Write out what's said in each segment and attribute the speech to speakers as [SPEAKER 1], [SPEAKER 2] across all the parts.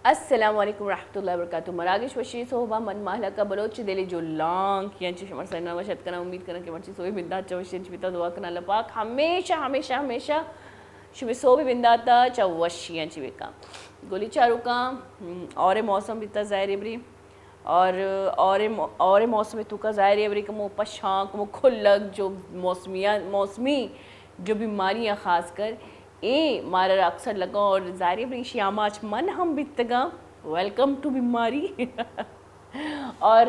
[SPEAKER 1] السلام علیکم ورحمۃ اللہ وبرکاتہ. مراگش وشی صوبہ من محلہ کا بلوچ دلی جو لانگ کینچ شمر سرنا وشت کرنا امید کرنا کہ مرچی سوئی بندہ چوشین چبیتا دعا کرنا اللہ پاک ہمیشہ ہمیشہ ہمیشہ شمی سوئی بندہ تا چوشین چبیکا گولی چارو کا اور موسم بیتا ظاہر ابری اور موسم تو کا ظاہر ابری کہ مو پشانک مو کھلک جو موسمی جو بیماریاں خاص کر اے مارا اکثر لگا اور ظاہر ابری شیاماچ من ہم بیتگا ویلکم ٹو بیماری اور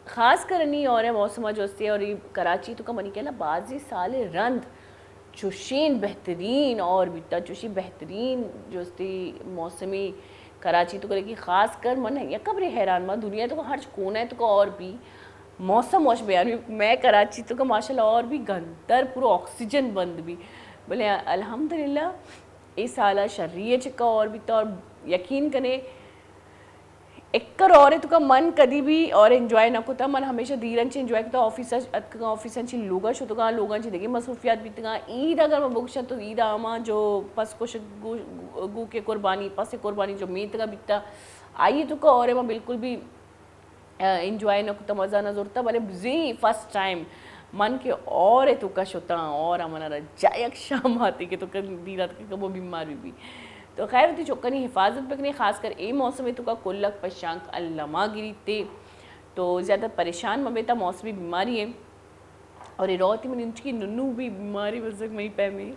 [SPEAKER 1] خاص کر نہیں اور موسمہ جو استے اور کراچی تو کا منی کہنا بعضی سال رند چوشین بہترین اور بیتا چوشی بہترین جو استے موسمی کراچی تو کرے کی خاص کر من ہے یا قبر حیران ماں دنیا تو کا ہر کونا ہے تو کا اور بھی موسم ہوش بیان میں کراچی تو کا ماشاءاللہ اور بھی گندر پورا آکسیجن بند بھی بلے الحمدللہ اس سالہ شرریہ چکا اور بھی تو اور یقین کنے ایکر اور تو کا من کدی بھی اور انجوائے نہ کوتا من ہمیشہ دیرن چی انجوائے کتا آفیسن چی لوگا شو تو کا لوگان چی دیکھیں مصروفیات بیتگا عید اگر میں بکشا تو عید آما جو پس کش گو کے قربانی پس قربانی جو میتگا بیتا آئیے تو کا اور میں بالکل بھی انجوائے نہ کتا مزہ نہ زورتا بلے زی فرسٹ ٹائم من کے اور تو کا شتا اور امنا رجائک شام آتی کہ تو دیرات کے کبو بیمار بھی تو خیر ہوتی چوکنی حفاظت بکنے خاص کر اے موسم تو کا کلک پشانک علمہ گری تے تو زیادہ پریشان مبیتا موسمی بیماری ہے اور یہ روتی من انچ کی ننو بھی بیماری برزک میں پہ میں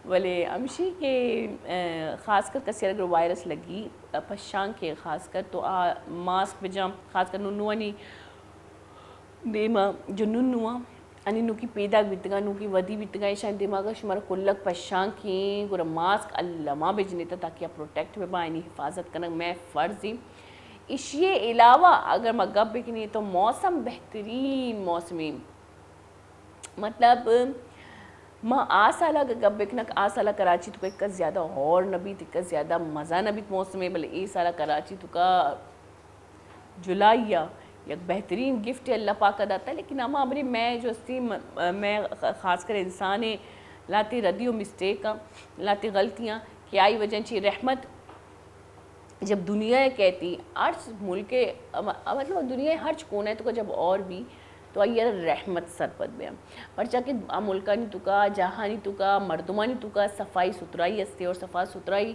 [SPEAKER 1] بلے امشی کے خاص کر کسی اگر وائرس لگی پشانک کے خاص کر تو ماسک بجام خاص کر ننوانی دیما جو ننوان انی نو کی پیدا بیتگا نو کی ودی بیتگا ایشان دماغا شمارا کلک پشان کی گورا ماسک علمہ بجنیتا تاکہ آپ پروٹیکٹ میں بائنی حفاظت کرنا میں فرضی اشیے علاوہ اگر میں گب بکنی تو موسم بہترین موسمی مطلب ماں آسالہ اگر گب بکنا آسالہ کراچی تو کا زیادہ اور نبیت کا زیادہ مزہ نبیت موسمی بلے ای سالہ کراچی تو کا جولائیہ یک بہترین گفٹ اللہ پاک داتا ہے لیکن اما عمری میں جو استی میں خاص کر انسانے لاتی ردی و مسٹیکاں لاتی غلطیاں کہ آئی وجہ چی رحمت جب دنیا کہتی ہر ملک مطلب دنیا ہر کونا ہے تو کا جب اور بھی تو آئی رحمت سرپت بیا پرچہ کہ ملکانی تو کا جہانی تو کا مردمانی تو کا صفائی ستھرائی استے اور صفائی ستھرائی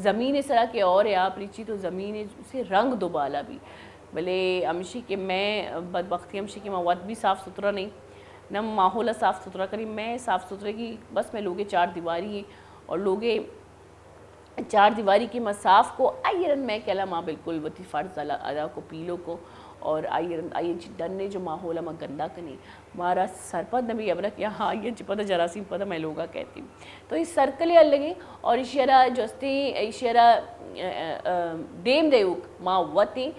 [SPEAKER 1] زمین سرا کے اور ہے آپ ریچی تو زمین سے رنگ دوبالا بھی بلے امشی کہ میں بدبختی امشی کہ میں وقت بھی صاف ستھرا نہیں نہ ماحولہ صاف ستھرا کری میں صاف ستھرے کی بس میں لوگے چار دیواری ہیں اور لوگے چار دیواری کی مساف کو آئیرن میں کہلا ماں بالکل وطی فرض ادا کو پیلو کو اور آئیرن چی ڈننے جو ماحولہ میں گندہ کنی مارا سرپد نبی ابرک یہاں آئیرن چی پتہ جراثیم پتہ میں لوگا کہتی ہوں تو اس سرکلے لگے اور اشیرہ جو استی اشیرہ دیم دیوک ماں وطی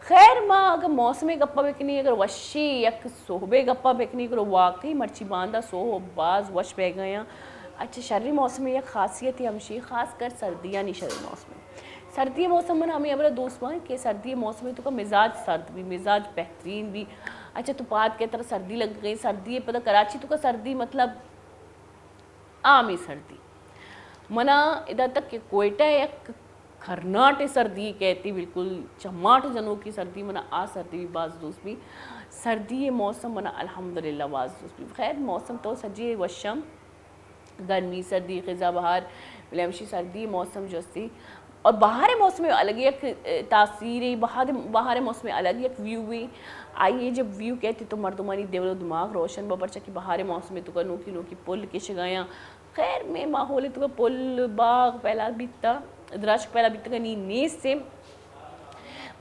[SPEAKER 1] خیر ماں اگر موسم گپا بکنی اگر وشی یک صحبے گپا بکنی اگر واقعی مرچی باندھا سو باز وش بہ گئے ہیں اچھا شرری موسم یک خاصیت ہے ہمشی خاص کر سردیاں نہیں شرری موسم سردی موسم میں ہمیں ابرا دوست مان کہ سردی موسم میں تو کا مزاج سرد بھی مزاج بہترین بھی اچھا تو پات کے طرح سردی لگ گئی سردی پتہ کراچی تو کا سردی مطلب عامی سردی منا ادھر تک کہ کوئٹہ یک کھرناٹ سردی کہتی بالکل چماٹ جنوں کی سردی منا آ سردی بھی بعض دوست بھی سردی موسم منا الحمدللہ بعض دوست بھی خیر موسم تو سجی وشم گرمی سردی خزاں بہار بلیمشی سردی موسم جو سی اور بہار موسم میں الگ ایک تاثیر بہار موسم میں الگ ایک ویو بھی آئیے جب ویو کہتی تو مردمانی دیول و دماغ روشن بپرچہ کہ بہار موسم میں تو کا نوکی پل کے شگایاں خیر میں ماحول تو کا پل باغ پہلا بیتا درشق پہلا بیتا کا نیز سے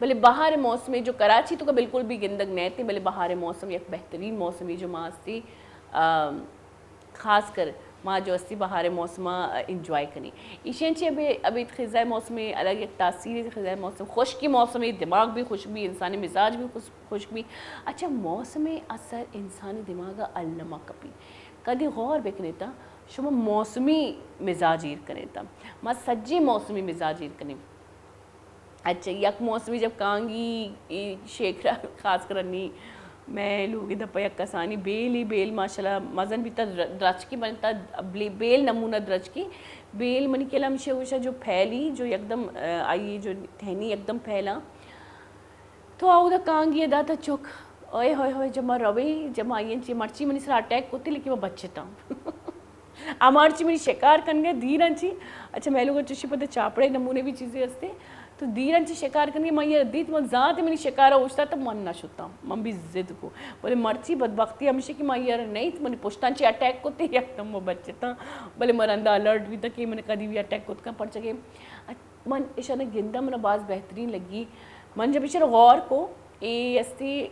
[SPEAKER 1] بلے بہار موسم میں جو کراچی تو کا بالکل بھی گندگ نہیں تھی بلے بہار موسم ایک بہترین موسمی جو ماں استی خاص کر ماں جو استی بہار موسمہ انجوائے کرنی ایشین چی ابھی خزائے موسم الگ ایک تاثیر ہے خزائے موسم خشکی موسم دماغ بھی خشک بھی انسانی مزاج بھی خشک بھی اچھا موسم اثر انسانی دماغ علمہ کپی کدی غور بکنے تا شما موسمی مزاجیر کرنے تا ماں سجی موسمی مزاجیر کرنے اچھا یک موسمی جب کانگی شیکرہ خاص کرنی میں لوگی دپا یک کسانی بیل ہی بیل ماشاءاللہ مزن بھی تا درچ کی بنتا بیل نمونہ درچ کی بیل منی کلا مشے وشا جو پھیلی جو یکدم آئی جو تھینی یکدم پھیلا تو آؤ دا کانگی دا تا چوک اوئے ہوئے ہوئے جمع روی جمع آئین چی مرچی منی سر اٹیک ہوتی لیکن وہ بچے تھا آمارچی منی شکار کرنگے دیران چی اچھا میں لوگوں چوشی پتہ چاپڑے نمونے بھی چیزیں ہستے تو دیران چی شکار کرنگے میں یہ دیت من ذات منی شکارہ اوشتا تب من نہ شتا من بھی زد کو بولے مرچی بدبختی ہمیشہ کہ میں یہ نہیں تو منی پشتان چی اٹیک ہوتے یکدم وہ بچے تھا بولے مرندہ الرٹ بھی تھا کہ میں نے کدی بھی اٹیک ہوتا پڑ چکے من اشارہ گندہ من باز بہترین لگی من جب اشارہ غور کو اے استی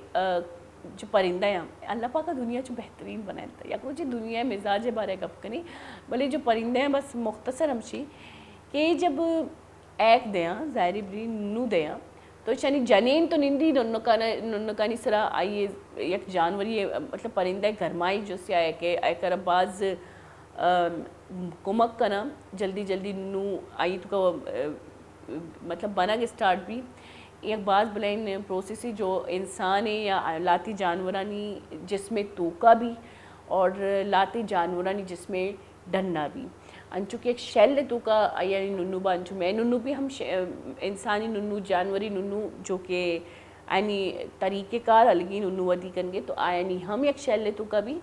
[SPEAKER 1] جو پرندہ ہیں اللہ پاک کا دنیا جو بہترین بنائے تھا یا کچھ دنیا مزاج بارے گپ کنی بلے جو پرندے ہیں بس مختصر ہمشی کہ جب ایک دیاں ظاہری بری نو دیاں تو چنی جنین تو نندی ننکانی سرا آئیے یک جانوری مطلب پرندہ گرمائی جو سے آئے کہ آئے کر باز کمک کنا جلدی جلدی نو آئی تو کا مطلب بنا کے سٹارٹ بھی ایک بعض بلائن پروسیسی جو انسان یا لاتی جانورانی جس میں توکا بھی اور لاتی جانورانی جس میں ڈننا بھی انچو کہ ایک شیل توکا یعنی ننو با انچو میں ننو بھی ہم انسانی ننو جانوری ننو جو کہ یعنی طریقہ کار الگی ننو ودی کنگے تو آئینی ہم ایک شیل توکا بھی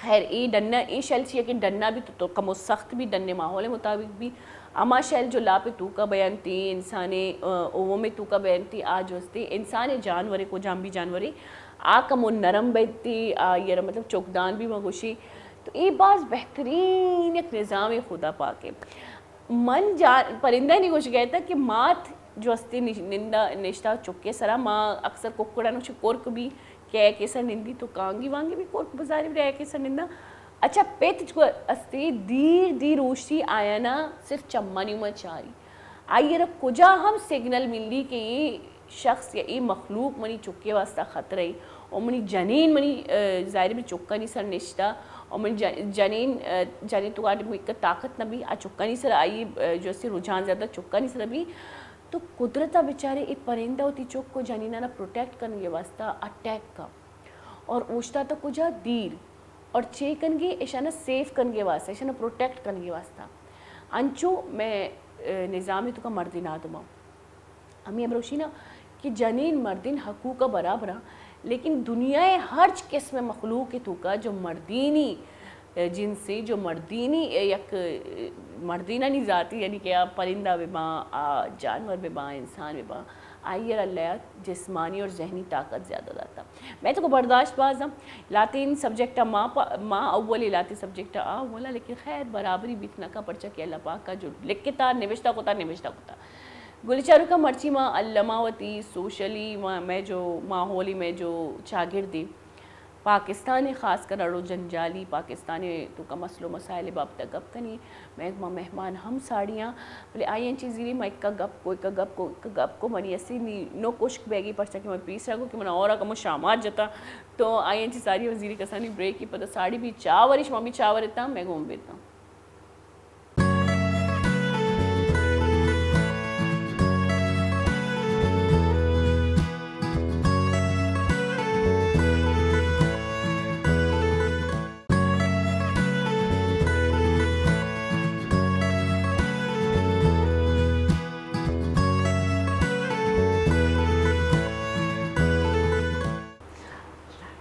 [SPEAKER 1] خیر ای ڈننا ای شیل چیئے کہ ڈننا بھی تو کم و سخت بھی ڈننے ماحول مطابق بھی اما شیل جو لا پہ توکا بیانتی انسانے اوو میں توکا بیانتی آج ہوستی انسانے جانورے کو جانبی جانورے کم و نرم بیتی یہ مطلب چوکدان بھی مگوشی تو یہ باز بہترین ایک نظام خدا پاکے من پرندہ نہیں گوش گیا تھا کہ مات جو ہستی نشتہ چکے سرا ماں اکثر ککڑا نوچے کورک بھی کہ کیسا نندی تو کانگی وانگی بھی کورک بزاری بھی رہے کیسا نندہ اچھا پیت جو استی دیر اوشتی آیا نا صرف چمانی میں چاری آئیے رب کجا ہم سگنل ملی کہ یہ شخص یا یہ مخلوق منی چکے واسطہ خطرہ ہے اور منی جنین منی ظاہر میں چکا نہیں سر نشتہ اور منی جنین تو آٹھ میں ایک طاقت نہ بھی چکا نہیں سر آئی جو اسی رجحان زیادہ چکا نہیں سر بھی تو قدرتہ بیچارے ایک پرندہ ہوتی چک کو جنینہ نہ پروٹیکٹ کرنے واسطہ اٹیک کا اور اوشتا تا کجا دیر اور چے کنگے اشانہ سیف کنگے واسطہ اشانہ پروٹیکٹ کنگے واسطہ انچو میں نظامی تو کا مردین آدمہ ہمیں اب روشی نا کہ جنین مردین حقوق کا برابر لیکن دنیا ہر قسم مخلوق تو کا جو مردینی جنسی جو مردینی یک مردینہ نہیں ذاتی یعنی کہ پرندہ بباں جانور بباں انسان بباں آئیر اللہ جسمانی اور ذہنی طاقت زیادہ داتا میں تو کو برداشت بازم لاتین سبجیکٹا ماں اولی لاتی سبجیکٹا اولا لیکن خیر برابری بیتنا کا پرچہ کہ اللہ پاک کا جو لکھتا نوشتہ کوتا گلی چارو کا مرچی ماں علماوتی سوشلی میں جو ماحولی میں جو چاگردی پاکستانی خاص کر اڑو جنجالی پاکستانی تو کا مسئلہ مسائل باب تک گپ کنی میں ایک مہمان ہم ساڑیاں بلے آئین چیزی میں ایک گپ کو منی ایسی نو کشک بیگی پرچا کہ میں پیس رہا کہ میں اورا کمو شامات جتا تو آئین چیز ساری وزیری کسانی بریک کی پتہ ساڑی بھی چاوریش ماں بھی چاورتا میں گھوم بیتا ہوں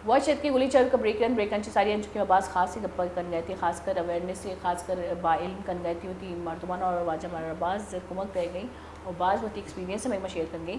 [SPEAKER 1] واچ کے گلی چارو کا بریکن ساری انچو کی آواز خاص ہی گپا کر گئے تھے خاص کر اویئرنیس سے خاص کر با علم کر گئے تھی ہوتی مردمان اور واجہ مارا بعض کمک رہ گئی اور بعض ہوتی ایکسپیرینس میں شیئر کر گئی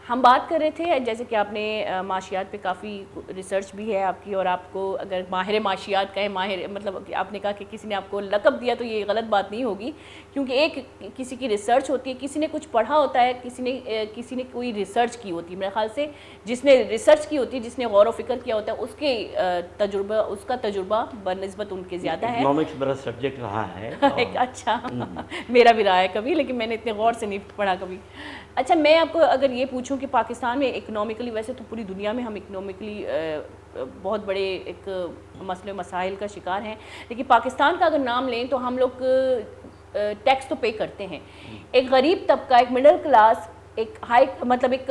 [SPEAKER 1] ہم بات کر رہے تھے جیسے کہ آپ نے معاشیات پہ کافی ریسرچ بھی ہے آپ کی اور آپ کو اگر ماہر معاشیات کہیں ماہر مطلب آپ نے کہا کہ کسی نے آپ کو لقب دیا تو یہ غلط بات نہیں ہوگی کیونکہ ایک کسی کی ریسرچ ہوتی ہے کسی نے کچھ پڑھا ہوتا ہے کسی نے کوئی ریسرچ کی ہوتی ہے میرے خیال سے جس نے ریسرچ کی ہوتی ہے جس نے غور و فکر کیا ہوتا ہے اس کا تجربہ بنسبت ان کے زیادہ ہے
[SPEAKER 2] اکنامکس میرا سبجیکٹ رہا ہے
[SPEAKER 1] اچھا میرا بھی رہا ہے کبھی لیکن میں نے اتنے غور سے نہیں پڑھا کبھی اچھا میں آپ کو اگر یہ پوچھوں کہ پاکستان میں اکنومیکلی ویسے تو پوری دنیا میں ہم اکنومیکلی بہت بڑے ایک مسئلے مسائل کا شکار ہیں لیکن پاکستان کا اگر نام لیں تو ہم لوگ ٹیکس تو پے کرتے ہیں ایک غریب طبقہ ایک مڈل کلاس ایک ہائی مطلب ایک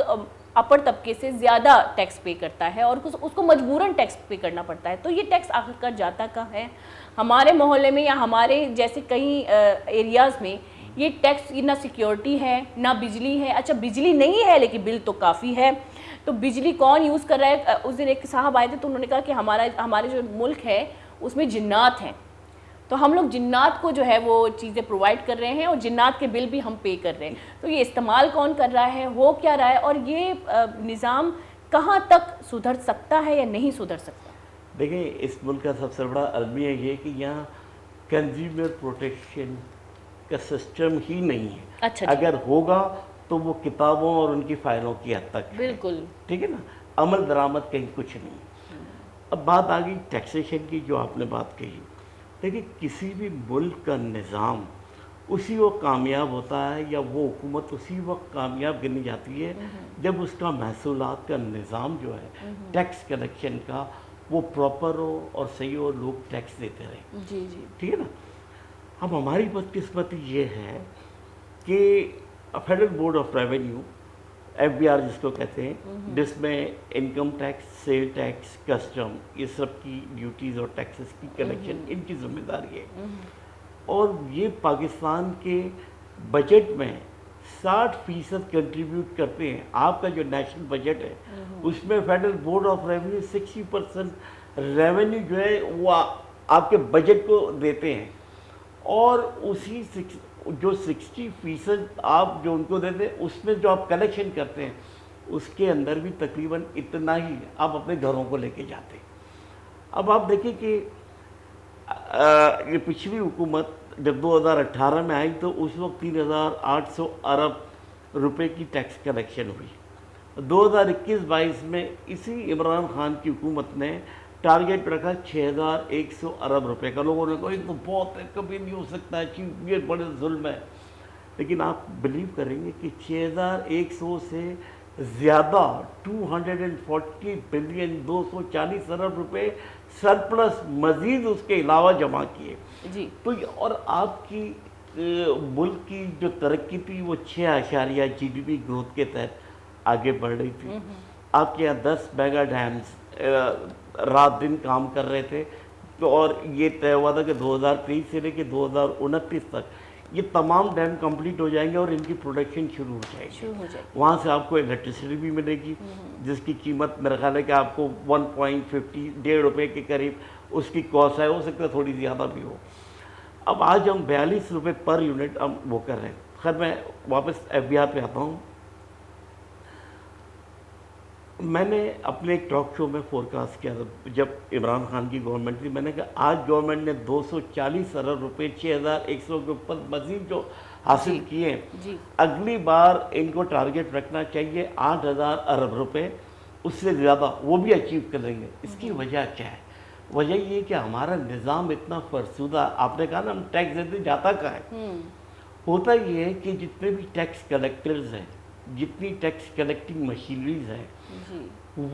[SPEAKER 1] اپر طبقے سے زیادہ ٹیکس پے کرتا ہے اور اس کو مجبوراً ٹیکس پے کرنا پڑتا ہے تو یہ ٹیکس آخر کار جاتا کہاں ہے ہمارے محلے میں یا ہمارے جیسے کئی ایریاز میں یہ ٹیکس کی نہ سیکیورٹی ہے نہ بجلی ہے. اچھا بجلی نہیں ہے لیکن بل تو کافی ہے. تو بجلی کون یوز کر رہا ہے؟ اس دن ایک صاحب آئے تھے تو انہوں نے کہا کہ ہمارے جو ملک ہے اس میں جنات ہیں, تو ہم لوگ جنات کو جو ہے وہ چیزیں پرووائڈ کر رہے ہیں اور جنات کے بل بھی ہم پے کر رہے ہیں. تو یہ استعمال کون کر رہا ہے, ہو کیا رہا ہے, اور یہ نظام کہاں تک سدھر سکتا ہے یا نہیں سدھر سکتا؟
[SPEAKER 2] دیکھیں اس ملک کا سب سے بڑا المیہ یہ کہ یہاں کنزیومر پروٹیکشن کا سسٹم ہی نہیں ہے.
[SPEAKER 1] اچھا جی.
[SPEAKER 2] اگر ہوگا تو وہ کتابوں اور ان کی فائلوں کی حد تک ہے.
[SPEAKER 1] بالکل
[SPEAKER 2] ٹھیک ہے نا, عمل درآمد کہیں کچھ نہیں. اب بات آ گئی ٹیکسیشن کی جو آپ نے بات کہی. دیکھیں کسی بھی ملک کا نظام اسی وقت کامیاب ہوتا ہے یا وہ حکومت اسی وقت کامیاب گنی جاتی ہے جب اس کا محصولات کا نظام جو ہے ٹیکس کلیکشن کا وہ پراپر ہو اور صحیح ہو, لوگ ٹیکس دیتے رہیں.
[SPEAKER 1] جی جی
[SPEAKER 2] ٹھیک ہے نا. اب ہماری بدقسمتی یہ ہے کہ federal board of revenue FBR جس کو کہتے ہیں, جس میں income tax, sale tax, custom, یہ سب کی ڈیوٹیز اور ٹیکسز کی کلیکشن ان کی ذمہ داری ہے. اور یہ پاکستان کے بجٹ میں 60% کنٹریبیوٹ کرتے ہیں. آپ کا جو نیشنل بجٹ ہے اس میں federal board of revenue 60% revenue جو ہے وہ آپ کے بجٹ کو دیتے ہیں. اور اسی جو 60% آپ جو ان کو دیتے ہیں اس میں جو آپ کلیکشن کرتے ہیں اس کے اندر بھی تقریباً اتنا ہی آپ اپنے گھروں کو لے کے جاتے ہیں. اب آپ دیکھیں کہ یہ پچھلی حکومت جب 2018 میں آئی تو اس وقت 3,800 ارب روپے کی ٹیکس کلیکشن ہوئی. 2021-22 میں اسی عمران خان کی حکومت نے ٹارگیٹ رکھا 6,100 ارب روپے کا. لوگوں نے کہا یہ تو بہت ہے, کبھی نہیں ہو سکتا ہے, یہ بڑے ظلم ہے. لیکن آپ بلیو کریں گے کہ 6,100 سے زیادہ 240 بلین 240 ارب روپے سرپلس مزید اس کے علاوہ جمع کیے.
[SPEAKER 1] جی.
[SPEAKER 2] تو اور آپ کی ملک کی جو ترقی تھی وہ 6 GDP گروتھ کے تحت آگے بڑھ رہی تھی. آپ کے یہاں 10 میگا ڈیمز رات دن کام کر رہے تھے, اور یہ طے ہوا تھا کہ 2023 سے لے کے 2029 تک یہ تمام ڈیم کمپلیٹ ہو جائیں گے اور ان کی پروڈکشن شروع ہو جائے گی. وہاں سے آپ کو الیکٹریسٹی بھی ملے گی جس کی قیمت میرا خیال ہے کہ آپ کو 1.50 روپے کے قریب اس کی کاسٹ ہے, ہو سکتا ہے تھوڑی زیادہ بھی ہو. اب آج ہم 42 روپے پر یونٹ ہم وہ کر رہے ہیں. خیر میں واپس FBR پہ آتا ہوں. میں نے اپنے ایک ٹاک شو میں فورکاسٹ کیا تھا جب عمران خان کی گورنمنٹ تھی, میں نے کہا آج گورنمنٹ نے 240 ارب روپے 6,100 کے اوپر مزید جو حاصل کیے ہیں, اگلی بار ان کو ٹارگیٹ رکھنا چاہیے 8,000 ارب روپے, اس سے زیادہ وہ بھی اچیو کر لیں گے. اس کی وجہ کیا ہے؟ وجہ یہ کہ ہمارا نظام اتنا فرسودہ, آپ نے کہا نا ہم ٹیکس دیتے جاتا کہاں ہے. ہوتا یہ ہے کہ جتنے بھی ٹیکس کلیکٹرز ہیں, جتنی ٹیکس کلیکٹنگ مشینریز ہیں,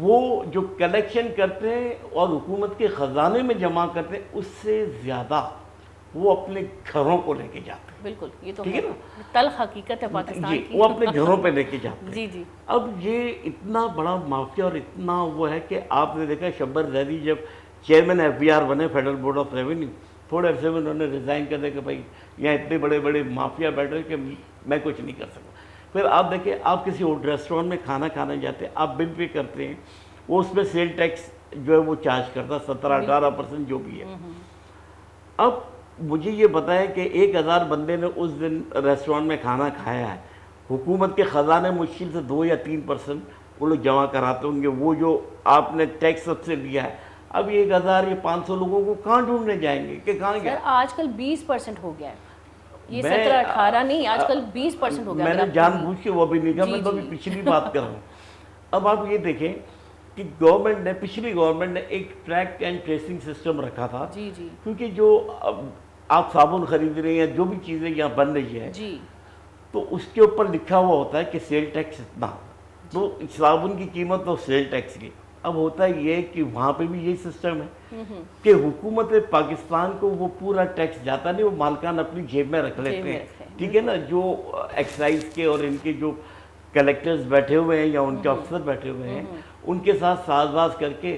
[SPEAKER 2] وہ جو کلیکشن کرتے ہیں اور حکومت کے خزانے میں جمع کرتے ہیں اس سے زیادہ وہ اپنے گھروں کو لے کے جاتے ہیں.
[SPEAKER 1] بالکل, یہ تو
[SPEAKER 2] ٹھیک ہے نا,
[SPEAKER 1] تلخ حقیقت ہے پاکستان کی.
[SPEAKER 2] وہ اپنے گھروں پہ لے کے جاتے ہیں.
[SPEAKER 1] جی جی.
[SPEAKER 2] اب یہ اتنا بڑا مافیا اور اتنا وہ ہے کہ آپ نے دیکھا شبر زیدی جب چیئرمین FBR بنے فیڈرل بورڈ آف ریونیو, تھوڑے عرصے میں انہوں نے ریزائن کر دیا کہ بھائی یہاں اتنے بڑے بڑے مافیا بیٹھ رہے کہ میں کچھ نہیں کر سکتا. پھر آپ دیکھیں آپ کسی ریسٹورینٹ میں کھانا کھانے جاتے ہیں, آپ بل پے کرتے ہیں, وہ اس میں سیل ٹیکس جو ہے وہ چارج کرتا 17-18% جو بھی ہے. اب مجھے یہ بتائیں کہ 1,000 بندے نے اس دن ریسٹورینٹ میں کھانا کھایا ہے, حکومت کے خزانے مشکل سے 2 یا 3% وہ لوگ جمع کراتے ہوں گے, وہ جو آپ نے ٹیکس سب سے لیا ہے. اب 1,000 یا 500 لوگوں کو کہاں ڈھونڈنے جائیں گے کہ کہاں گیا؟
[SPEAKER 1] آج کل 20% ہو گیا ہے, یہ 17-18 نہیں, آج کل 20% ہو گیا.
[SPEAKER 2] میں نے جان بوجھ کے وہ بھی نہیں کہا, میں تو ابھی پچھلی بات کر رہا ہوں. اب آپ یہ دیکھیں کہ گورنمنٹ نے, پچھلی گورنمنٹ نے ایک ٹریک اینڈ ٹریسنگ سسٹم رکھا تھا, کیونکہ جو آپ صابن خرید رہے ہیں, جو بھی چیزیں یہاں بن رہی ہے, تو اس کے اوپر لکھا ہوا ہوتا ہے کہ سیل ٹیکس اتنا, تو صابن کی قیمت تو سیل ٹیکس کی. اب ہوتا یہ کہ وہاں پہ بھی یہی سسٹم ہے کہ حکومت پاکستان کو وہ پورا ٹیکس جاتا نہیں, وہ مالکان اپنی جیب میں رکھ لیتے ہیں. ٹھیک ہے نا, جو ایکسائز کے اور ان کے جو کلیکٹرز بیٹھے ہوئے ہیں یا ان کے افسر بیٹھے ہوئے ہیں, ان کے ساتھ ساز باز کر کے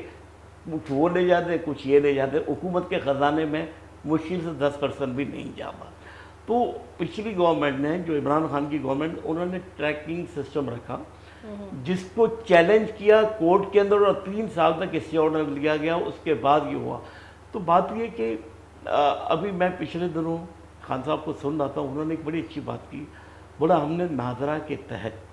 [SPEAKER 2] کچھ وہ لے جاتے, کچھ یہ لے جاتے, حکومت کے خزانے میں مشکل سے 10% بھی نہیں جاتا. تو پچھلی گورنمنٹ نے, جو عمران خان کی گورنمنٹ, انہوں نے ٹریکنگ سسٹم رکھا جس کو چیلنج کیا کورٹ کے اندر, اور 3 سال تک اسٹے آرڈر لیا گیا, اس کے بعد یہ ہوا. تو بات یہ کہ ابھی میں پچھلے دنوں خان صاحب کو سن رہا تھا, انہوں نے ایک بڑی اچھی بات کی. بولا ہم نے ناظرہ کے تحت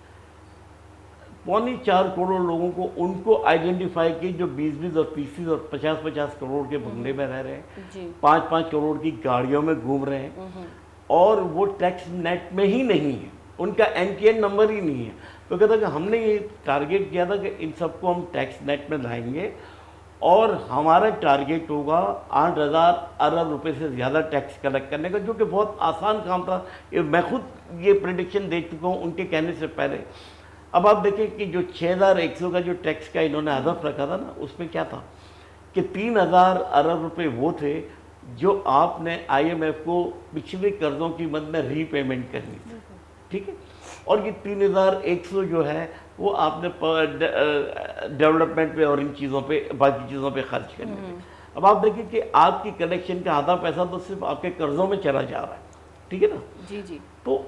[SPEAKER 2] 4.25 کروڑ لوگوں کو, ان کو آئیڈینٹیفائی کی جو 20 اور 30 اور 50 کروڑ کے بنگلے میں رہ رہے ہیں, 5 کروڑ کی گاڑیوں میں گھوم رہے ہیں, اور وہ ٹیکس نیٹ میں ہی نہیں ہے, ان کا NTN نمبر ہی نہیں ہے. تو کہتا کہ ہم نے یہ ٹارگیٹ کیا تھا کہ ان سب کو ہم ٹیکس نیٹ میں لائیں گے, اور ہمارا ٹارگیٹ ہوگا 8,000 ارب روپے سے زیادہ ٹیکس کلیکٹ کرنے کا, جو کہ بہت آسان کام تھا. میں خود یہ پریڈکشن دیکھ چکا ہوں ان کے کہنے سے پہلے. اب آپ دیکھیں کہ جو 6,100 کا جو ٹیکس کا انہوں نے ہدف رکھا تھا نا, اس میں کیا تھا کہ 3,000 ارب روپے وہ تھے جو آپ نے IMF کو پچھلے قرضوں کی مد میں ری پیمنٹ کرنی تھی, ٹھیک ہے, اور یہ 3,100 جو ہے وہ آپ نے ڈیولپمنٹ پہ اور ان چیزوں پہ, باقی چیزوں پہ خرچ کرنے تھے. اب آپ دیکھیں کہ آپ کی کلیکشن کا آدھا پیسہ تو صرف آپ کے قرضوں میں چلا جا رہا ہے, ٹھیک ہے نا.
[SPEAKER 1] جی جی.
[SPEAKER 2] تو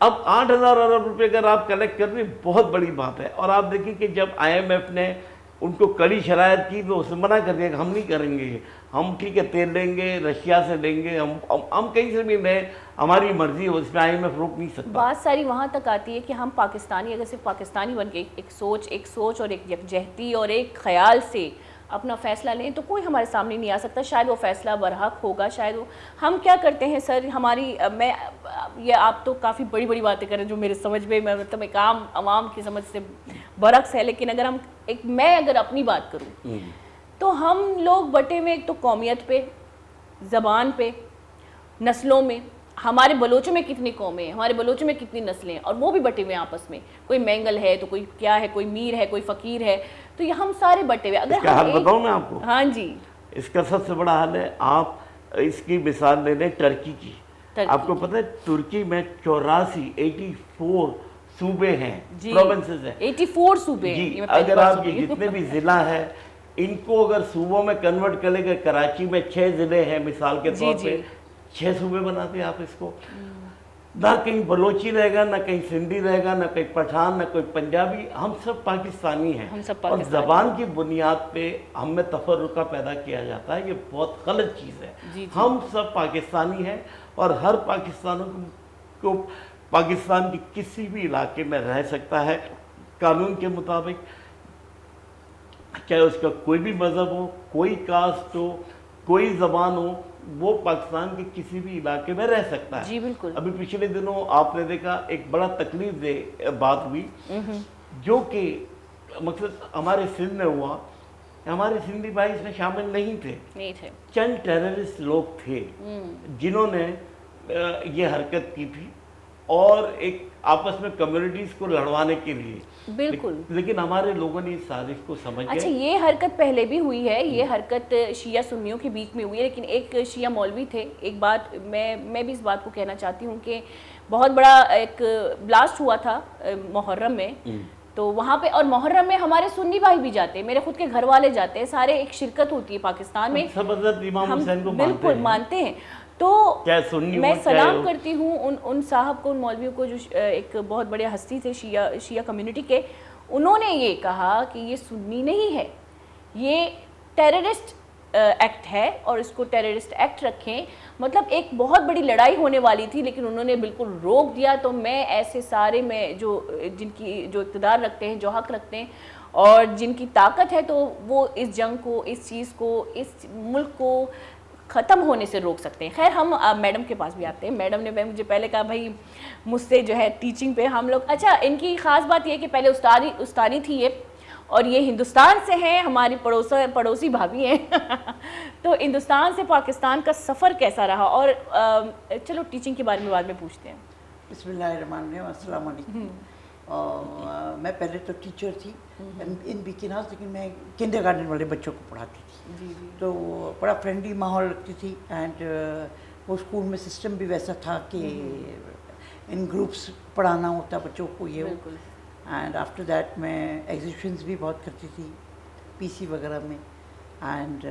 [SPEAKER 2] اب 8,000 ارب روپے اگر آپ کلیکٹ کر رہے ہیں, بہت بڑی بات ہے. اور آپ دیکھیں کہ جب IMF نے ان کو کڑی شرائط کی تو اسے منع کر دیا کہ ہم نہیں کریں گے, ہم ٹھیک ہے تیل لیں گے, رشیا سے لیں گے, ہم کہیں سے بھی لیں, ہماری مرضی ہے, اس میں IMF روک نہیں سکتا.
[SPEAKER 1] بات ساری وہاں تک آتی ہے کہ ہم پاکستانی اگر صرف پاکستانی بن کے ایک سوچ اور ایک یکجہتی اور ایک خیال سے اپنا فیصلہ لیں تو کوئی ہمارے سامنے نہیں آ سکتا. شاید وہ فیصلہ برحق ہوگا, شاید وہ, ہم کیا کرتے ہیں سر, ہماری, میں یہ آپ تو کافی بڑی بڑی باتیں کریں جو میرے سمجھ میں, مطلب ایک عام عوام کی سمجھ سے برعکس ہے, لیکن اگر میں اگر اپنی بات کروں تو ہم لوگ بٹے ہوئے ایک تو قومیت پہ, زبان پہ, نسلوں میں. ہمارے بلوچوں میں کتنی قومیں ہیں, ہمارے بلوچوں میں کتنی نسلیں ہیں, اور وہ بھی بٹے ہوئے ہیں آپس میں. کوئی مینگل ہے تو کوئی کیا ہے, کوئی میر ہے, کوئی فقیر ہے, تو یہ ہم سارے بٹے ہوئے.
[SPEAKER 2] اگر اس کا حل بتاؤں میں آپ کو؟
[SPEAKER 1] ہاں جی.
[SPEAKER 2] اس کا سب سے بڑا حل ہے, آپ اس کی مثال لے لیں ٹرکی کی. آپ کو پتہ ہے ترکی میں 84 صوبے ہیں, پروونسز ہیں,
[SPEAKER 1] 84 صوبے ہیں.
[SPEAKER 2] جی, اگر آپ یہ جتنے بھی ضلع ہیں ان کو اگر صوبوں میں کنورٹ کریں گے, کراچی میں 6 ضلع ہیں مثال کے طور پہ, 6 صوبے بناتے ہیں آپ اس کو. نہ کہیں بلوچی رہے گا, نہ کہیں سندھی رہے گا, نہ کوئی پٹھان, نہ کوئی پنجابی, ہم سب پاکستانی ہیں. اور زبان کی بنیاد پہ ہم میں تفرقہ پیدا کیا جاتا ہے, یہ بہت غلط چیز ہے. ہم سب پاکستانی ہیں, اور ہر پاکستانوں کو پاکستان کے کسی بھی علاقے میں رہ سکتا ہے قانون کے مطابق, چاہے اس کا کوئی بھی مذہب ہو, کوئی کاسٹ ہو, کوئی زبان ہو, وہ پاکستان کے کسی بھی علاقے میں رہ سکتا ہے.
[SPEAKER 1] جی بالکل.
[SPEAKER 2] ابھی پچھلے دنوں آپ نے دیکھا ایک بڑا تکلیف دہ بات ہوئی, جو کہ مقصد ہمارے سندھ میں ہوا. ہمارے سندھی بھائی اس میں شامل نہیں تھے, چند ٹیررسٹ لوگ تھے جنہوں نے یہ حرکت کی تھی, اور ایک آپس میں کمیونٹیز کو لڑوانے کے لیے.
[SPEAKER 1] بالکل.
[SPEAKER 2] لیکن ہمارے لوگوں نے اس سازش کو سمجھ گئے.
[SPEAKER 1] اچھا, یہ حرکت پہلے بھی ہوئی ہے, یہ حرکت شیعہ سنیوں کے بیچ میں ہوئی ہے, لیکن ایک شیعہ مولوی تھے. ایک بات میں بھی اس بات کو کہنا چاہتی ہوں کہ بہت بڑا ایک بلاسٹ ہوا تھا محرم میں, تو وہاں پہ, اور محرم میں ہمارے سنی بھائی بھی جاتے ہیں, میرے خود کے گھر والے جاتے ہیں, سارے ایک شرکت ہوتی ہے پاکستان میں,
[SPEAKER 2] سب حضرت امام حسین کو
[SPEAKER 1] بالکل مانتے ہیں. تو میں سلام کرتی ہوں ان صاحب کو, ان مولویوں کو, جو ایک بہت بڑے ہستی تھے شیعہ کمیونٹی کے. انہوں نے یہ کہا کہ یہ سنی نہیں ہے, یہ ٹیررسٹ ایکٹ ہے, اور اس کو ٹیررسٹ ایکٹ رکھیں. مطلب ایک بہت بڑی لڑائی ہونے والی تھی, لیکن انہوں نے بالکل روک دیا. تو میں ایسے سارے, میں جو اقتدار رکھتے ہیں, جو حق رکھتے ہیں, اور جن کی طاقت ہے, تو وہ اس جنگ کو, اس چیز کو, اس ملک کو ختم ہونے سے روک سکتے ہیں. خیر, ہم میڈم کے پاس بھی آتے ہیں. میڈم نے مجھے پہلے کہا بھائی مجھ سے جو ہے ٹیچنگ پہ ہم لوگ, اچھا ان کی خاص بات یہ ہے کہ پہلے استانی تھی یہ, اور یہ ہندوستان سے ہیں, ہماری پڑوسی بھابھی ہیں. تو ہندوستان سے پاکستان کا سفر کیسا رہا, اور چلو ٹیچنگ کے بارے میں بعد میں پوچھتے ہیں.
[SPEAKER 3] بسم اللہ الرحمن الرحیم. السلام علیکم. میں پہلے تو ٹیچر تھی ان بیکناز, لیکن میں کنڈر گارڈن والے بچوں کو پڑھاتی تھی. تو بڑا فرینڈلی ماحول رکھتی تھی, اینڈ وہ اسکول میں سسٹم بھی ویسا تھا کہ ان گروپس پڑھانا ہوتا بچوں کو, یہ. اینڈ آفٹر دیٹ میں ایگزیبیشنز بھی بہت کرتی تھی پی سی وغیرہ میں. اینڈ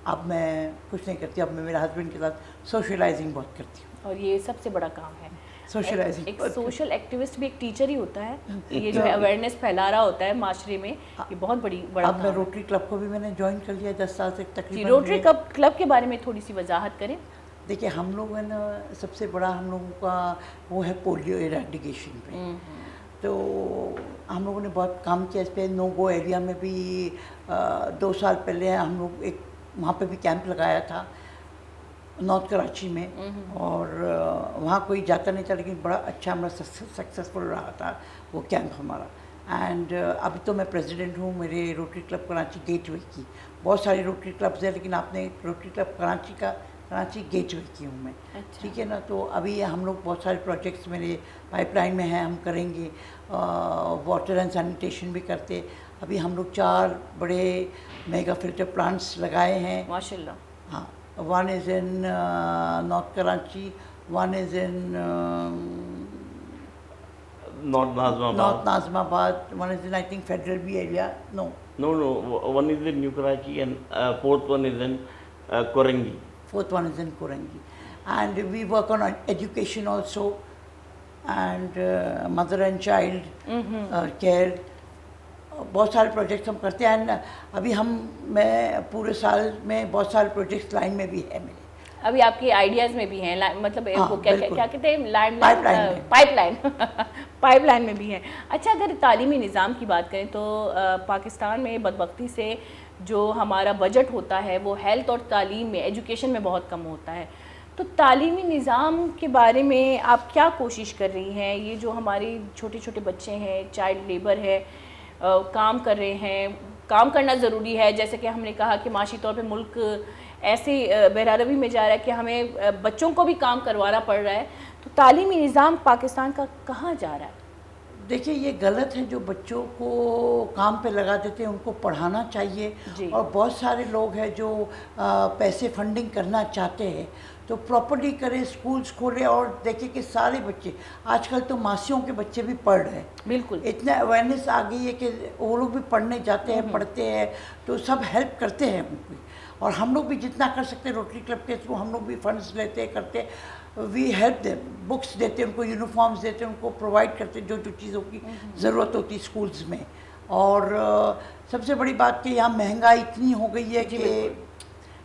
[SPEAKER 3] اب میں کچھ نہیں کرتی, اب میں میرے ہسبینڈ کے ساتھ سوشلائزنگ بہت کرتی ہوں.
[SPEAKER 1] اور یہ سب سے بڑا کام ہے.
[SPEAKER 3] سوشلائزنگ
[SPEAKER 1] ایک سوشل ایکٹیوسٹ بھی ایک ٹیچر ہی ہوتا ہے, یہ جو ہے اویئرنیس پھیلا رہا ہوتا ہے معاشرے میں, یہ بہت بڑا
[SPEAKER 3] اب میں روٹری کلب کو بھی میں نے جوائن کر لیا 10 سال سے تقریباً.
[SPEAKER 1] روٹری کلب کے بارے میں تھوڑی سی وضاحت کریں.
[SPEAKER 3] دیکھیے ہم لوگ ہے نا, سب سے بڑا ہم لوگوں کا وہ ہے پولیو ایریڈیکیشن پہ. تو ہم لوگوں نے بہت کام کیا اس پہ. نو گو ایریا میں بھی 2 سال پہلے ہم لوگ ایک وہاں پہ بھی کیمپ لگایا تھا نارتھ کراچی میں, اور وہاں کوئی جاتا نہیں تھا, لیکن بڑا اچھا ہمارا سکسیزفل رہا تھا وہ کیمپ ہمارا. اینڈ ابھی تو میں پریزیڈنٹ ہوں میرے روٹری کلب کراچی گیٹ وے کی. بہت ساری روٹری کلبز ہیں, لیکن آپ نے روٹری کلب کراچی گیٹ وے کی ہوں میں, ٹھیک ہے نا. تو ابھی ہم لوگ بہت سارے پروجیکٹس میرے پائپ لائن میں ہیں, ہم کریں گے. واٹر اینڈ سینیٹیشن بھی کرتے. ابھی ہم لوگ 4 بڑے میگا فلٹر پلانٹس لگائے ہیں
[SPEAKER 1] ماشاء اللہ.
[SPEAKER 3] ہاں, one is in North Karachi, one is in
[SPEAKER 2] Not Nazimabad.
[SPEAKER 3] North Nazimabad, one is in I think federal B area. No
[SPEAKER 2] No, one is in New Karachi and fourth one is in Korangi.
[SPEAKER 3] fourth one is in Korangi. And we work on education also, and mother and child care. بہت سارے projects ہم کرتے ہیں. ابھی میں پورے سال میں بہت سارے پروجیکٹس لائن میں بھی ہے میرے.
[SPEAKER 1] ابھی آپ کے آئیڈیاز میں بھی ہیں, مطلب کیا کہتے ہیں پائپ لائن میں بھی ہیں. اچھا, اگر تعلیمی نظام کی بات کریں تو پاکستان میں بدبختی سے جو ہمارا بجٹ ہوتا ہے وہ ہیلتھ اور تعلیم میں, ایجوکیشن میں بہت کم ہوتا ہے. تو تعلیمی نظام کے بارے میں آپ کیا کوشش کر رہی ہیں؟ یہ جو ہمارے چھوٹے چھوٹے بچے ہیں, چائلڈ لیبر ہے, کام کر رہے ہیں, کام کرنا ضروری ہے. جیسے کہ ہم نے کہا کہ معاشی طور پہ ملک ایسے بہراروی میں جا رہا ہے کہ ہمیں بچوں کو بھی کام کروانا پڑ رہا ہے. تو تعلیمی نظام پاکستان کا کہاں جا رہا ہے؟
[SPEAKER 3] دیکھیے یہ غلط ہے جو بچوں کو کام پہ لگا دیتے ہیں, ان کو پڑھانا چاہیے. اور بہت سارے لوگ ہیں جو پیسے فنڈنگ کرنا چاہتے ہیں تو پراپرلی کریں, اسکولس کھولیں. اور دیکھیں کہ سارے بچے, آج کل تو ماسیوں کے بچے بھی پڑھ رہے ہیں.
[SPEAKER 1] بالکل
[SPEAKER 3] اتنا اویئرنیس آ گئی ہے کہ وہ لوگ بھی پڑھنے جاتے ہیں, پڑھتے ہیں, تو سب ہیلپ کرتے ہیں ان کو. اور ہم لوگ بھی جتنا کر سکتے ہیں روٹری کلب کے تھرو ہم لوگ بھی فنڈس لیتے کرتے. وی ہیلپ دیم, بکس دیتے ان کو, یونیفارمس دیتے ان کو, پرووائڈ کرتے جو چیزوں کی ضرورت ہوتی اسکولز میں. اور سب سے بڑی بات کہ یہاں مہنگائی اتنی ہو گئی ہے کہ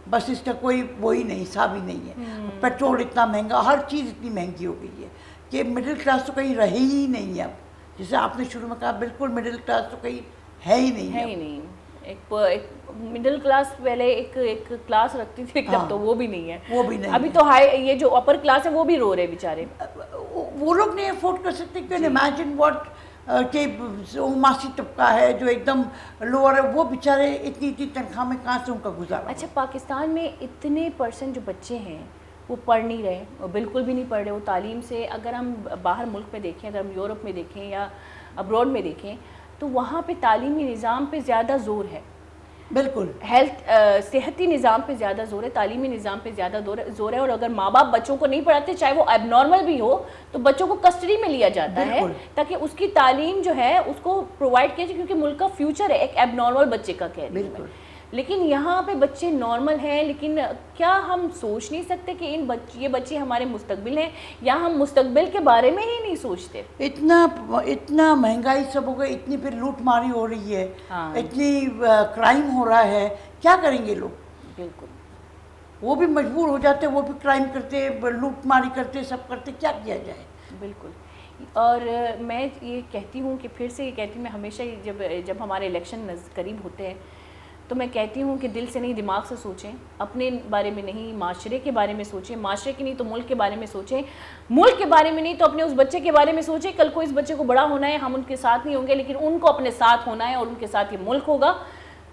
[SPEAKER 3] بس اس کا کوئی وہی نہیں, حساب ہی نہیں ہے. پیٹرول اتنا مہنگا, ہر چیز اتنی مہنگی ہو گئی ہے کہ مڈل کلاس تو کہیں رہی ہی نہیں ہے اب. جیسے آپ نے شروع میں کہا, بالکل مڈل کلاس تو کہیں ہے ہی نہیں.
[SPEAKER 1] ایک مڈل کلاس پہلے ایک کلاس رکھتی تھی, اب تو وہ بھی نہیں ہے.
[SPEAKER 3] وہ بھی نہیں.
[SPEAKER 1] ابھی تو یہ جو اپر کلاس ہے وہ بھی رو رہے بیچارے.
[SPEAKER 3] وہ لوگ نہیں افورڈ کر سکتے. کیوں امیجن واٹ کہ معاشی طبقہ ہے جو ایک دم لوور ہے, وہ بیچارے اتنی تنخواہ میں کہاں سے ان کا گزارا.
[SPEAKER 1] اچھا, پاکستان میں اتنے % جو بچے ہیں وہ پڑھ نہیں رہے, بالکل بھی نہیں پڑھ رہے. وہ تعلیم سے, اگر ہم باہر ملک میں دیکھیں, اگر ہم یورپ میں دیکھیں یا ابروڈ میں دیکھیں, تو وہاں پہ تعلیمی نظام پہ زیادہ زور ہے.
[SPEAKER 3] بالکل
[SPEAKER 1] صحتی نظام پہ زیادہ زور ہے, تعلیمی نظام پہ زیادہ زور ہے. اور اگر ماں باپ بچوں کو نہیں پڑھاتے, چاہے وہ ایب نارمل بھی ہو, تو بچوں کو کسٹڈی میں لیا جاتا ہے تاکہ اس کی تعلیم جو ہے اس کو پرووائڈ کیا جائے, کیونکہ ملک کا فیوچر ہے ایک ایب نارمل بچے کا کہہ رہی ہوں. لیکن یہاں پہ بچے نارمل ہیں, لیکن کیا ہم سوچ نہیں سکتے کہ یہ بچے ہمارے مستقبل ہیں, یا ہم مستقبل کے بارے میں ہی نہیں سوچتے؟
[SPEAKER 3] اتنا مہنگائی سب ہو گئی, اتنی پھر لوٹ ماری ہو رہی ہے, اتنی کرائم ہو رہا ہے, کیا کریں گے لوگ؟
[SPEAKER 1] بالکل
[SPEAKER 3] وہ بھی مجبور ہو جاتے, وہ بھی کرائم کرتے, لوٹ ماری کرتے, سب کرتے, کیا کیا جائے.
[SPEAKER 1] بالکل. اور میں یہ کہتی ہوں کہ پھر سے یہ کہتی ہوں, میں ہمیشہ جب ہمارے الیکشن قریب ہوتے ہیں تو میں کہتی ہوں کہ دل سے نہیں, دماغ سے سوچیں. اپنے بارے میں نہیں, معاشرے کے بارے میں سوچیں. معاشرے کے نہیں تو ملک کے بارے میں سوچیں. ملک کے بارے میں نہیں تو اپنے اس بچے کے بارے میں سوچیں. کل کو اس بچے کو بڑا ہونا ہے, ہم ان کے ساتھ نہیں ہوں گے, لیکن ان کو اپنے ساتھ ہونا ہے اور ان کے ساتھ یہ ملک ہوگا.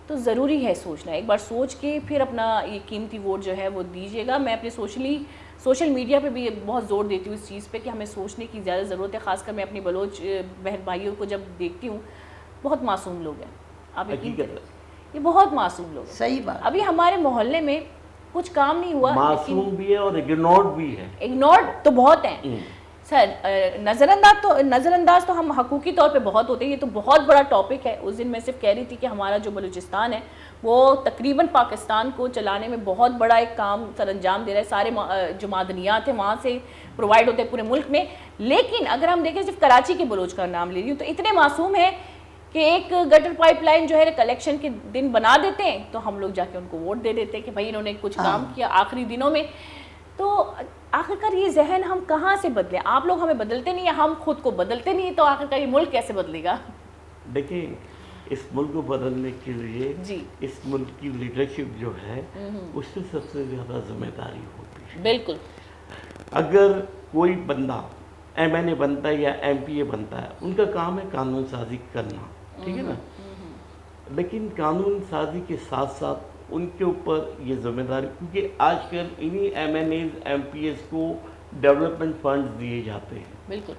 [SPEAKER 1] تو ضروری ہے سوچنا. ایک بار سوچ کے پھر اپنا یہ قیمتی ووٹ جو ہے وہ دیجیے گا. میں اپنے سوشل میڈیا پہ بھی بہت زور دیتی ہوں اس چیز پہ کہ ہمیں سوچنے کی زیادہ ضرورت ہے. خاص کر میں اپنی بلوچ بہن بھائیوں کو جب دیکھتی ہوں, بہت معصوم لوگ ہیں. آپ یقین کریں, یہ بہت معصوم لوگ ہیں.
[SPEAKER 3] صحیح بات.
[SPEAKER 1] ابھی ہمارے محلے میں کچھ کام نہیں ہوا,
[SPEAKER 2] معصوم بھی ہے اور اگنورڈ بھی ہے.
[SPEAKER 1] اگنورڈ تو بہت ہیں. سر نظر انداز تو ہم حقوقی طور پہ بہت ہوتے ہیں، یہ تو بہت بڑا ٹاپک ہے. اس دن میں صرف کہہ رہی تھی کہ ہمارا جو بلوچستان ہے وہ تقریباً پاکستان کو چلانے میں بہت بڑا ایک کام سر انجام دے رہا ہے. سارے جو معدنیات ہیں وہاں سے پرووائڈ ہوتے ہیں پورے ملک میں. لیکن اگر ہم دیکھیں صرف کراچی کے بلوچ کا نام لے رہی ہوں تو اتنے معصوم ہیں کہ ایک گٹر پائپ لائن جو ہے کلیکشن کے دن بنا دیتے ہیں تو ہم لوگ جا کے ان کو ووٹ دے دیتے ہیں کہ بھائی انہوں نے کچھ کام کیا آخری دنوں میں. تو آخرکار یہ ذہن ہم کہاں سے بدلیں؟ آپ لوگ ہمیں بدلتے نہیں ہیں، ہم خود کو بدلتے نہیں، تو آخرکار یہ ملک کیسے بدلے گا؟
[SPEAKER 2] دیکھیں اس ملک کو بدلنے کے لیے
[SPEAKER 1] جی
[SPEAKER 2] اس ملک کی لیڈرشپ جو ہے اس سے سب سے زیادہ ذمہ داری ہوتی ہے.
[SPEAKER 1] بالکل.
[SPEAKER 2] اگر کوئی بندہ ایم این اے بنتا ہے یا ایم پی اے بنتا ہے، ان کا کام ہے قانون سازی کرنا، ٹھیک ہے نا، لیکن قانون سازی کے ساتھ ساتھ ان کے اوپر یہ ذمہ داری، کیونکہ آج کل انہی M N As M P As کو ڈیولپمنٹ فنڈز دیے جاتے ہیں.
[SPEAKER 1] بالکل.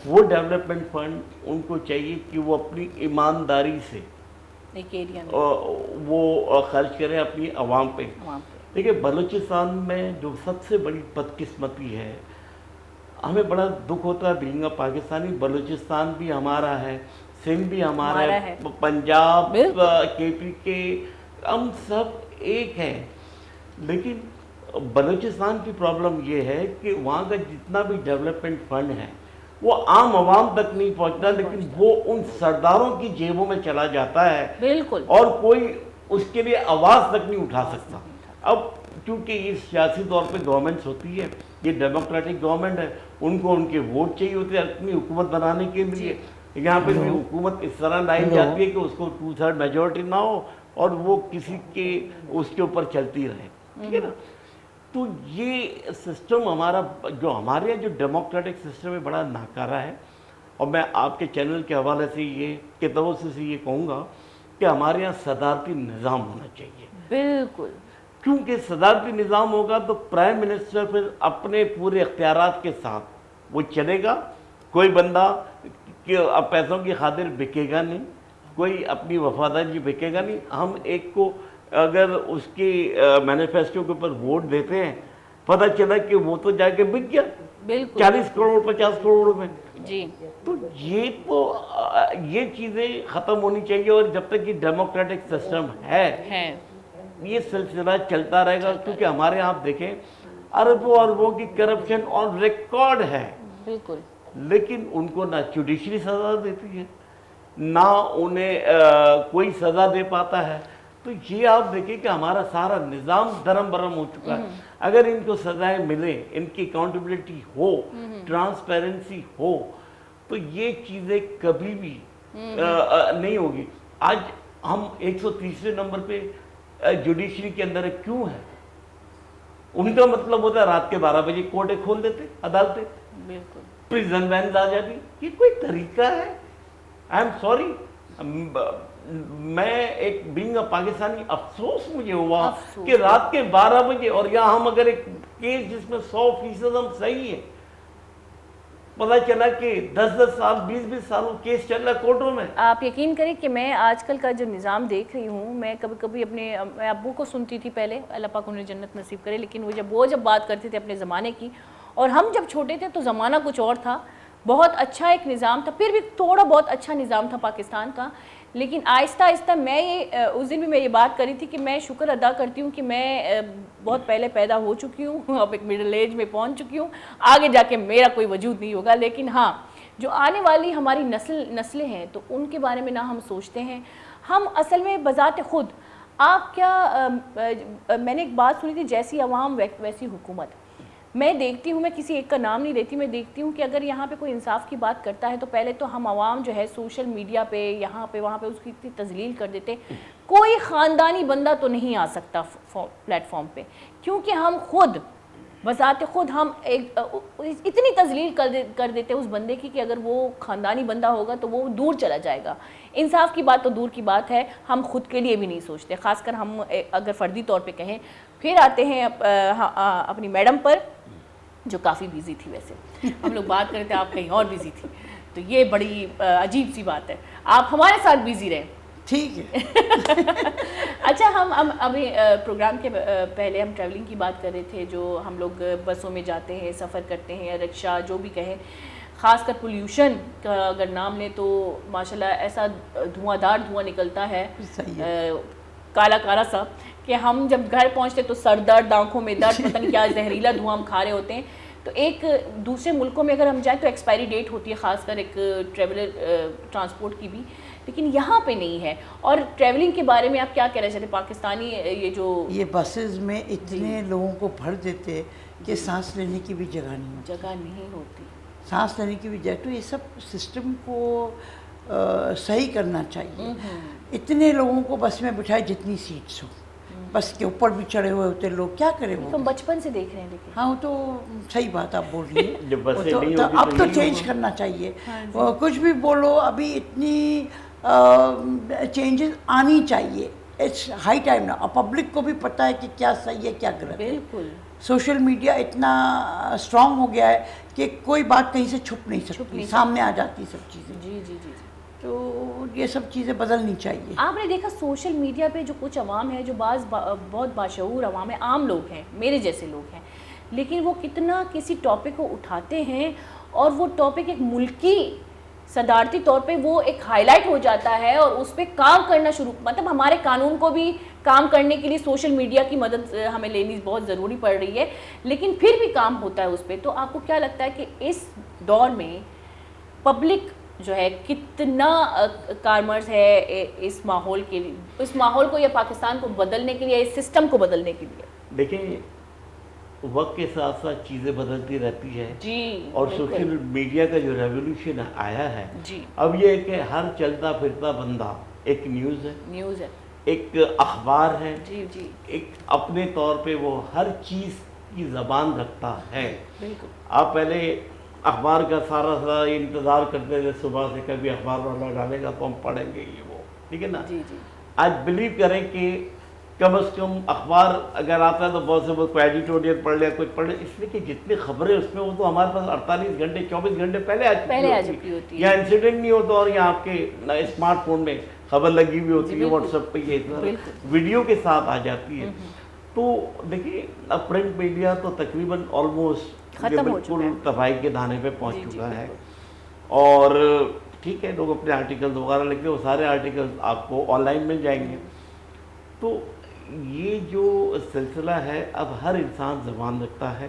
[SPEAKER 2] وہ ڈیولپمنٹ فنڈ ان کو چاہیے کہ وہ اپنی ایمانداری سے
[SPEAKER 1] ایک ایریا میں
[SPEAKER 2] وہ خرچ کریں اپنی عوام پہ. دیکھیں بلوچستان میں جو سب سے بڑی بدقسمتی ہے، ہمیں بڑا دکھ ہوتا ہے بینگ اے پاکستانی، بلوچستان بھی ہمارا ہے، سندھ بھی ہمارا ہے، پنجاب کے پی کے، ہم سب ایک ہیں. لیکن بلوچستان کی پرابلم یہ ہے کہ وہاں کا جتنا بھی ڈیولپمنٹ فنڈ ہے وہ عام عوام تک نہیں پہنچتا، لیکن وہ ان سرداروں کی جیبوں میں چلا جاتا ہے.
[SPEAKER 1] بالکل.
[SPEAKER 2] اور کوئی اس کے لیے آواز تک نہیں اٹھا سکتا. اب کیونکہ یہ سیاسی طور پہ گورنمنٹس ہوتی ہے، یہ ڈیموکریٹک گورنمنٹ ہے، ان کو ان کے ووٹ چاہیے ہوتے ہیں اپنی حکومت بنانے کے لیے. یہاں پہ بھی حکومت اس طرح لائی جاتی ہے کہ اس کو 2/3 میجورٹی نہ ہو اور وہ کسی کے اس کے اوپر چلتی رہے، ٹھیک ہے نا. تو یہ سسٹم ہمارا جو ہمارے یہاں جو ڈیموکریٹک سسٹم ہے بڑا ناکارہ ہے. اور میں آپ کے چینل کے حوالے سے یہ کے توسط سے یہ کہوں گا کہ ہمارے یہاں صدارتی نظام ہونا چاہیے.
[SPEAKER 1] بالکل.
[SPEAKER 2] کیونکہ صدارتی نظام ہوگا تو پرائم منسٹر پھر اپنے پورے اختیارات کے ساتھ وہ چلے گا. کوئی بندہ پیسوں کی خاطر بکے گا نہیں، کوئی اپنی وفاداری بکے گا نہیں. ہم ایک کو اگر اس کی مینیفیسٹو کے اوپر ووٹ دیتے ہیں، پتہ چلا کہ وہ تو جا کے بک گیا 40 کروڑ 50 کروڑ میں.
[SPEAKER 1] جی.
[SPEAKER 2] تو یہ چیزیں ختم ہونی چاہیے. اور جب تک یہ ڈیموکریٹک سسٹم ہے یہ سلسلہ چلتا رہے گا. کیونکہ ہمارے یہاں آپ دیکھیں اربوں اربوں کی کرپشن آن ریکارڈ ہے.
[SPEAKER 1] بالکل.
[SPEAKER 2] لیکن ان کو نہ جوڈیشری سزا دیتی ہے، نہ انہیں کوئی سزا دے پاتا ہے. تو یہ آپ دیکھیں کہ ہمارا سارا نظام درم برم ہو چکا ہے. اگر ان کو سزائیں ملیں، ان کی اکاؤنٹیبلٹی ہو، ٹرانسپیرنسی ہو، تو یہ چیزیں کبھی بھی نہیں ہوگی. آج ہم 130ویں نمبر پہ جوڈیشری کے اندر کیوں ہے؟ ان کا مطلب ہوتا ہے رات کے 12 بجے کورٹیں کھول دیتے، عدالتیں،
[SPEAKER 1] بالکل،
[SPEAKER 2] پریزن وینز آ جاتی. یہ کوئی طریقہ ہے؟ آئی ایم سوری، میں ایک بینگ اے پاکستانی افسوس مجھے ہوا کہ رات کے 12 بجے، اور یہاں ہم اگر ایک کیس جس میں 100% ہم صحیح ہیں، پتہ چلا کہ 10 سال 20 سال کیس چل رہا ہے کورٹوں میں.
[SPEAKER 1] آپ یقین کریں کہ میں آج کل کا جو نظام دیکھ رہی ہوں، میں کبھی کبھی اپنے ابو کو سنتی تھی پہلے، اللہ پاک انہیں جنت نصیب کرے، لیکن وہ جب بات کرتے تھے اپنے زمانے کی، اور ہم جب چھوٹے تھے تو زمانہ کچھ اور تھا، بہت اچھا ایک نظام تھا، پھر بھی تھوڑا بہت اچھا نظام تھا پاکستان کا. لیکن آہستہ آہستہ میں اس دن بھی میں یہ بات کری تھی کہ میں شکر ادا کرتی ہوں کہ میں بہت پہلے پیدا ہو چکی ہوں، اب ایک مڈل ایج میں پہنچ چکی ہوں، آگے جا کے میرا کوئی وجود نہیں ہوگا. لیکن ہاں، جو آنے والی ہماری نسلیں ہیں تو ان کے بارے میں نہ ہم سوچتے ہیں. ہم اصل میں بذات خود، آپ کیا، میں نے ایک بات سنی تھی، جیسی عوام ویسی حکومت. میں دیکھتی ہوں، میں کسی ایک کا نام نہیں لیتی، میں دیکھتی ہوں کہ اگر یہاں پہ کوئی انصاف کی بات کرتا ہے تو پہلے تو ہم عوام جو ہے سوشل میڈیا پہ یہاں پہ وہاں پہ اس کی اتنی تذلیل کر دیتے. کوئی خاندانی بندہ تو نہیں آ سکتا پلیٹ فارم پہ، کیونکہ ہم خود بذات خود ہم اتنی تذلیل کر دیتے اس بندے کی کہ اگر وہ خاندانی بندہ ہوگا تو وہ دور چلا جائے گا. انصاف کی بات تو دور کی بات ہے، ہم خود کے لیے بھی نہیں سوچتے، خاص کر ہم اگر فردی طور پہ کہیں. پھر آتے ہیں اپنی میڈم پر، جو کافی بیزی تھی. ویسے ہم لوگ بات کرتے ہیں، آپ کہیں اور بیزی تھی، تو یہ بڑی عجیب سی بات ہے. آپ ہمارے ساتھ بیزی رہیں
[SPEAKER 3] ٹھیک ہے.
[SPEAKER 1] اچھا ہم ابھی پروگرام کے پہلے ہم ٹریولنگ کی بات کر رہے تھے, جو ہم لوگ بسوں میں جاتے ہیں, سفر کرتے ہیں, رکشا جو بھی کہیں, خاص کر پولیوشن کا اگر نام لیں تو ماشاءاللہ ایسا دھواں دار دھواں نکلتا ہے کالا کالا سا کہ ہم جب گھر پہنچتے تو سر درد, آنکھوں میں درد, پتہ نہیں کیا زہریلا دھواں ہم کھا رہے ہوتے ہیں. تو ایک دوسرے ملکوں میں اگر ہم جائیں تو ایکسپائری ڈیٹ ہوتی ہے, خاص کر ایک ٹریولر ٹرانسپورٹ کی بھی, لیکن یہاں پہ نہیں ہے. اور ٹریولنگ کے بارے میں آپ کیا کہنا چاہتے ہیں؟ پاکستانی یہ
[SPEAKER 3] بسز میں اتنے لوگوں کو بھر دیتے کہ سانس لینے کی بھی جگہ نہیں
[SPEAKER 1] ہوتی,
[SPEAKER 3] سانس لینے کی بھی جگہ. تو یہ سب سسٹم کو صحیح کرنا چاہیے. اتنے لوگوں کو بس میں بٹھائے جتنی سیٹس ہو, بس کے اوپر بھی چڑھے ہوئے ہوتے لوگ, کیا کریں وہ؟
[SPEAKER 1] ہم بچپن سے دیکھ رہے ہیں. لیکن
[SPEAKER 3] ہاں وہ تو صحیح بات آپ بول رہی ہیں, اب تو چینج کرنا چاہیے. کچھ بھی بولو, ابھی اتنی چینجز آنی چاہیے. اٹس ہائی ٹائم نا. اور پبلک کو بھی پتہ ہے کہ کیا صحیح ہے کیا غلط ہے.
[SPEAKER 1] بالکل
[SPEAKER 3] سوشل میڈیا اتنا اسٹرانگ ہو گیا ہے کہ کوئی بات کہیں سے چھپ نہیں سکتی, سامنے آ جاتی سب چیزیں.
[SPEAKER 1] جی جی جی.
[SPEAKER 3] تو یہ سب چیزیں بدلنی چاہیے.
[SPEAKER 1] آپ نے دیکھا سوشل میڈیا پہ جو کچھ عوام ہے, جو بہت باشعور عوام ہے, عام لوگ ہیں, میرے جیسے لوگ ہیں, لیکن وہ کتنا کسی ٹاپک کو اٹھاتے ہیں اور وہ ٹاپک ایک ملکی صدارتی طور پہ وہ ایک ہائی لائٹ ہو جاتا ہے اور اس پہ کام کرنا شروع, مطلب ہمارے قانون کو بھی کام کرنے کے لیے سوشل میڈیا کی مدد ہمیں لینی بہت ضروری پڑ رہی ہے, لیکن پھر بھی کام ہوتا ہے اس پہ. تو آپ کو کیا لگتا ہے کہ اس دور میں پبلک جو ہے کتنا کارمرز ہے اس ماحول کے لیے, اس ماحول کو یا پاکستان کو بدلنے کے لیے, اس سسٹم کو بدلنے کے لیے؟
[SPEAKER 2] دیکھیں وقت کے ساتھ ساتھ چیزیں بدلتی رہتی ہیں
[SPEAKER 1] جی,
[SPEAKER 2] اور سوشل میڈیا کا جو ریولیوشن آیا ہے
[SPEAKER 1] جی,
[SPEAKER 2] اب یہ ہے کہ ہر چلتا پھرتا بندہ ایک نیوز ہے, ایک اخبار ہے,
[SPEAKER 1] جی جی,
[SPEAKER 2] ایک اپنے طور پہ وہ ہر چیز کی زبان رکھتا ہے.
[SPEAKER 1] بالکل.
[SPEAKER 2] آپ پہلے اخبار کا سارا انتظار کرتے تھے صبح سے, کبھی اخبار والا ڈالے گا تو ہم پڑھیں گے یہ وہ, ٹھیک ہے نا.
[SPEAKER 1] جی جی.
[SPEAKER 2] آج بلیو کریں کہ کم از کم اخبار اگر آتا ہے تو بہت سے بہت کوئی ایڈیٹوریل پڑھ لیا, کوئی پڑھ لیا, اس لیے کہ جتنی خبریں اس میں وہ تو ہمارے پاس 48 گھنٹے 24 گھنٹے پہلے آ چکی ہوتی ہے. یا انسیڈنٹ نہیں ہوتا اور یہاں آپ کے اسمارٹ فون میں خبر لگی ہوئی ہوتی ہے, واٹس ایپ پہ یہ ویڈیو کے ساتھ آ جاتی ہے. تو دیکھیے اب پرنٹ میڈیا تو تقریباً آلموسٹ بالکل تباہی کے دھانے پہ پہنچ چکا ہے. اور ٹھیک ہے لوگ اپنے آرٹیکلز وغیرہ لکھتے ہیں, وہ سارے آرٹیکلز آپ کو آن لائن مل جائیں گے. تو یہ جو سلسلہ ہے اب ہر انسان زبان رکھتا ہے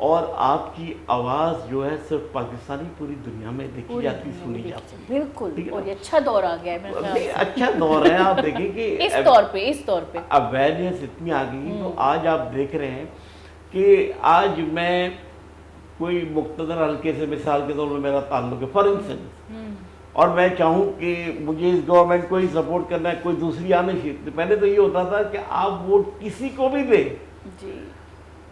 [SPEAKER 2] اور آپ کی آواز جو ہے صرف پاکستانی پوری دنیا میں دیکھی جاتی, سنی جاتی.
[SPEAKER 1] بالکل. اور یہ اچھا دور آ گیا ہے,
[SPEAKER 2] اچھا دور ہے. آپ دیکھیں کہ
[SPEAKER 1] اس طور پہ
[SPEAKER 2] اویئرنیس اتنی آ گئی. تو آج آپ دیکھ رہے ہیں کہ آج میں کوئی مقتدر حلقے سے مثال کے طور پر میرا تعلق ہے فار انسٹنس, اور میں چاہوں کہ مجھے اس گورنمنٹ کو ہی سپورٹ کرنا ہے, کوئی دوسری آنے چاہیے. پہلے تو یہ ہوتا تھا کہ آپ ووٹ کسی کو بھی دیں,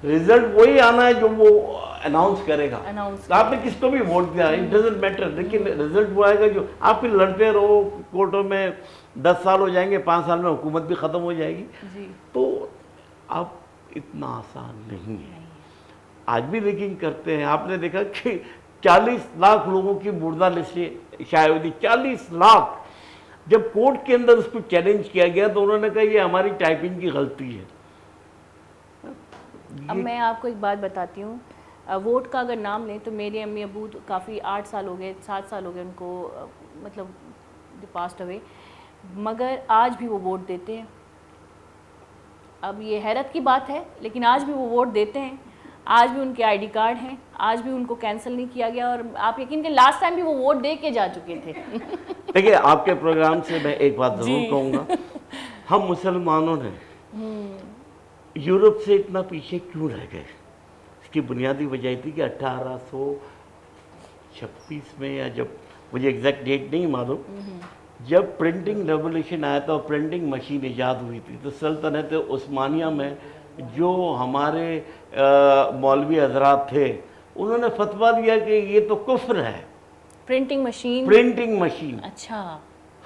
[SPEAKER 2] رزلٹ وہی آنا ہے جو وہ اناؤنس کرے گا. آپ نے کس کو بھی ووٹ دیا, اٹ ڈزنٹ میٹر, لیکن رزلٹ وہ آئے گا جو آپ پھر لڑتے رہو کورٹوں میں. 10 سال ہو جائیں گے, 5 سال میں حکومت بھی ختم ہو جائے گی. تو اب اتنا آسان نہیں ہے. آج بھی لیکن کرتے ہیں. آپ نے دیکھا کہ 40 لاکھ لوگوں کی مردہ لسٹیں شائع ہوئی. 40 لاکھ. جب کورٹ کے اندر اس کو چیلنج کیا گیا تو انہوں نے کہا یہ ہماری ٹائپنگ کی غلطی ہے.
[SPEAKER 1] اب میں آپ کو ایک بات بتاتی ہوں, ووٹ کا اگر نام لیں تو میرے امی ابو کافی 8 سال ہو گئے, 7 سال ہو گئے ان کو, مطلب پاسڈ ہوئے, مگر آج بھی وہ ووٹ دیتے ہیں. اب یہ حیرت کی بات ہے لیکن آج بھی وہ ووٹ دیتے ہیں, آج بھی ان کے آئی ڈی کارڈ ہیں, آج بھی ان کو کینسل نہیں کیا گیا. اور آپ یقین کہ لاسٹ ٹائم بھی وہ ووٹ دے کے جا چکے تھے.
[SPEAKER 2] دیکھیے آپ کے پروگرام سے میں ایک بات ضرور کہوں گا, ہم مسلمانوں نے یورپ سے اتنا پیچھے کیوں رہ گئے؟ اس کی بنیادی وجہ تھی کہ 1836 میں, یا جب مجھے ایگزیکٹ ڈیٹ نہیں معلوم, جب پرنٹنگ ریولیوشن آیا تھا اور پرنٹنگ مشین ایجاد ہوئی تھی, تو سلطنت عثمانیہ میں جو ہمارے مولوی حضرات تھے انہوں نے فتویٰ دیا کہ یہ تو کفر ہے
[SPEAKER 1] پرنٹنگ مشین. اچھا,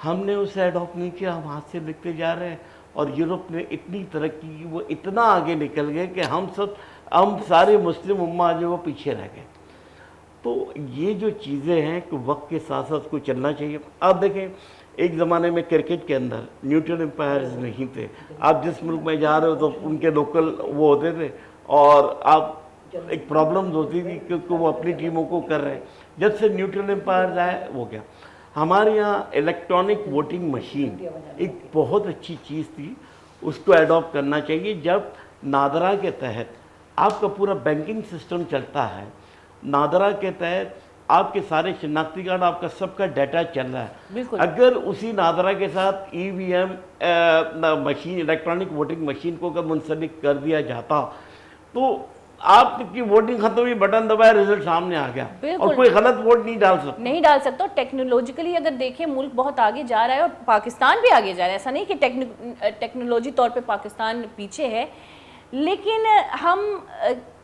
[SPEAKER 2] ہم نے اسے ایڈاپٹ نہیں کیا, ہم ہاتھ سے لکھتے جا رہے ہیں. اور یورپ نے اتنی ترقی کی, وہ اتنا آگے نکل گئے کہ ہم سارے مسلم امہ جو وہ پیچھے رہ گئے. تو یہ جو چیزیں ہیں کہ وقت کے ساتھ ساتھ کو چلنا چاہیے. آپ دیکھیں ایک زمانے میں کرکٹ کے اندر نیوٹرل امپائرز نہیں تھے. آپ جس ملک میں جا رہے ہو تو ان کے لوکل وہ ہوتے تھے اور آپ ایک پرابلمز ہوتی تھی کیونکہ وہ اپنی ٹیموں کو کر رہے ہیں. جب سے نیوٹرل امپائرز آئے وہ کیا ہمارے یہاں الیکٹرانک ووٹنگ مشین ایک بہت اچھی چیز تھی, اس کو ایڈاپٹ کرنا چاہیے. جب نادرا کے تحت آپ کا پورا بینکنگ سسٹم چلتا ہے, نادرا کے تحت آپ کے سارے شناختی کارڈ آپ کا سب کا ڈیٹا چل رہا ہے, اگر اسی نادرا کے ساتھ E V M machine electronic voting machine کو اگر منسلک کر دیا جاتا تو آپ کی ووٹنگ ختم ہوئی, بٹن دبایا, رزلٹ سامنے آ گیا اور کوئی غلط ووٹ نہیں ڈال سکتا.
[SPEAKER 1] ٹیکنالوجیکلی اگر دیکھیں ملک بہت آگے جا رہا ہے اور پاکستان بھی آگے جا رہا ہے, ایسا نہیں کہ ٹیکنالوجی طور پہ پاکستان پیچھے ہے, لیکن ہم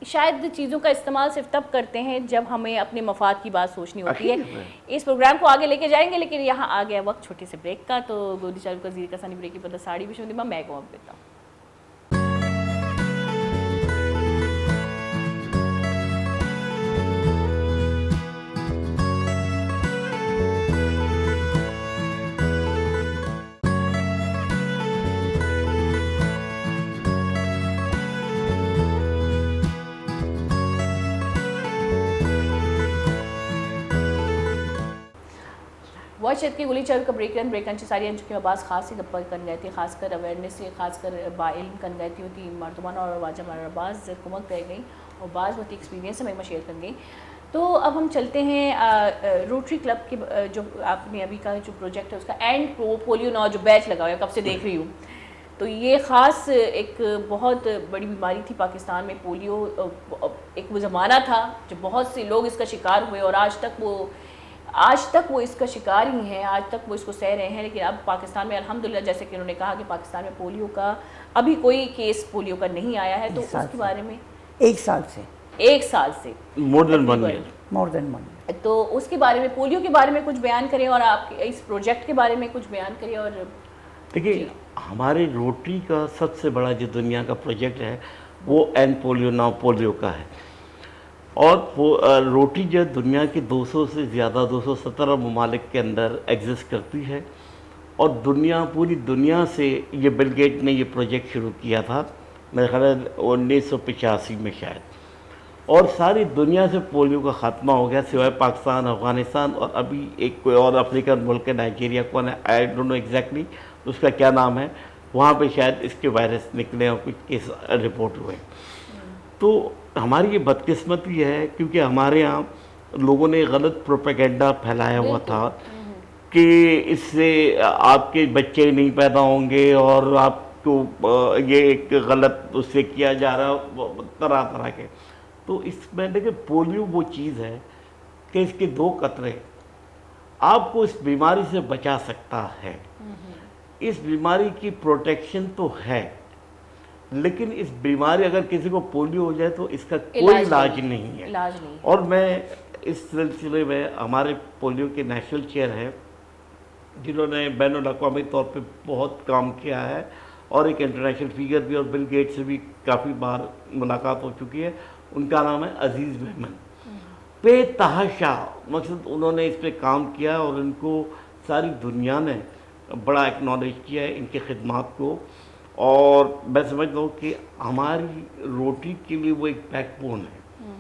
[SPEAKER 1] شاید چیزوں کا استعمال صرف تب کرتے ہیں جب ہمیں اپنے مفاد کی بات سوچنی ہوتی ہے. اس پروگرام کو آگے لے کے جائیں گے, لیکن یہاں آ گیا وقت چھوٹے سے بریک کا. تو گودی چارو کا زیر کا ثانی بریک کی پتہ ساڑی بھی شدیمہ میں کو اب دیتا ہوں. واچ کی گلی چارو کا بریک انچ ساری انچ کی آواز خاص ہی گپا کن گئے تھے, خاص کر اویئرنیس سے, خاص کر با علم کن گئے تھی ہوتی مردمان اور واجہ ہمارا بعض کمک رہ گئی اور بعض ہوتی ایکسپیرینس ہمیں شیئر کر گئی. تو اب ہم چلتے ہیں روٹری کلب کے جو آپ نے ابھی کا جو پروجیکٹ ہے اس کا اینڈ پولیو نو جو بیچ لگا ہوا ہے, کب سے دیکھ رہی ہوں. تو یہ خاص ایک بہت بڑی بیماری تھی پاکستان میں پولیو, ایک وہ زمانہ تھا جب بہت سے لوگ اس کا شکار ہوئے اور آج تک وہ اس کا شکار ہی ہیں, آج تک وہ اس کو سہ رہے ہیں. لیکن اب پاکستان میں الحمدللہ جیسے کہ انہوں نے کہا کہ پاکستان میں پولیو کا ابھی کوئی کیس پولیو کا نہیں آیا ہے. تو اس کے بارے میں
[SPEAKER 3] ایک سال سے
[SPEAKER 2] مور دین ون ایئر,
[SPEAKER 1] تو اس کے بارے میں پولیو کے بارے میں کچھ بیان کریں اور آپ اس پروجیکٹ کے بارے میں کچھ بیان کریں. اور
[SPEAKER 2] دیکھیے ہمارے روٹری کا سب سے بڑا جو دنیا کا پروجیکٹ ہے وہ اینڈ پولیو ناؤ پولیو کا ہے. اور روٹری جو دنیا کے 200 سے زیادہ 217 ممالک کے اندر ایگزسٹ کرتی ہے, اور پوری دنیا سے یہ بل گیٹ نے یہ پروجیکٹ شروع کیا تھا میرے خیال 1985 میں شاید, اور ساری دنیا سے پولیو کا خاتمہ ہو گیا سوائے پاکستان, افغانستان اور ابھی ایک کوئی اور افریقن ملک ہے نائجیریا, کون ہے آئی ڈونٹ نو ایگزیکٹلی اس کا کیا نام ہے, وہاں پہ شاید اس کے وائرس نکلے اور کچھ کیس رپورٹ ہوئے. تو ہماری یہ بدقسمتی ہے کیونکہ ہمارے ہاں لوگوں نے غلط پروپیگنڈا پھیلایا ہوا تھا کہ اس سے آپ کے بچے نہیں پیدا ہوں گے اور آپ کو یہ ایک غلط اس سے کیا جا رہا طرح کے. تو اس میں دیکھیں پولیو وہ چیز ہے کہ اس کے 2 قطرے آپ کو اس بیماری سے بچا سکتا ہے. اس بیماری کی پروٹیکشن تو ہے, لیکن اس بیماری اگر کسی کو پولیو ہو جائے تو اس کا کوئی علاج نہیں ہے. اور میں اس سلسلے میں ہمارے پولیو کے نیشنل چیئر ہیں جنہوں نے بین الاقوامی طور پہ بہت کام کیا ہے اور ایک انٹرنیشنل فیگر بھی, اور بل گیٹ سے بھی کافی بار ملاقات ہو چکی ہے, ان کا نام ہے عزیز مہمن. بے تحاشا مقصد انہوں نے اس پہ کام کیا اور ان کو ساری دنیا نے بڑا ایکنالج کیا ہے ان کی خدمات کو. اور میں سمجھتا ہوں کہ ہماری روٹی کے لیے وہ ایک بیک بون ہے,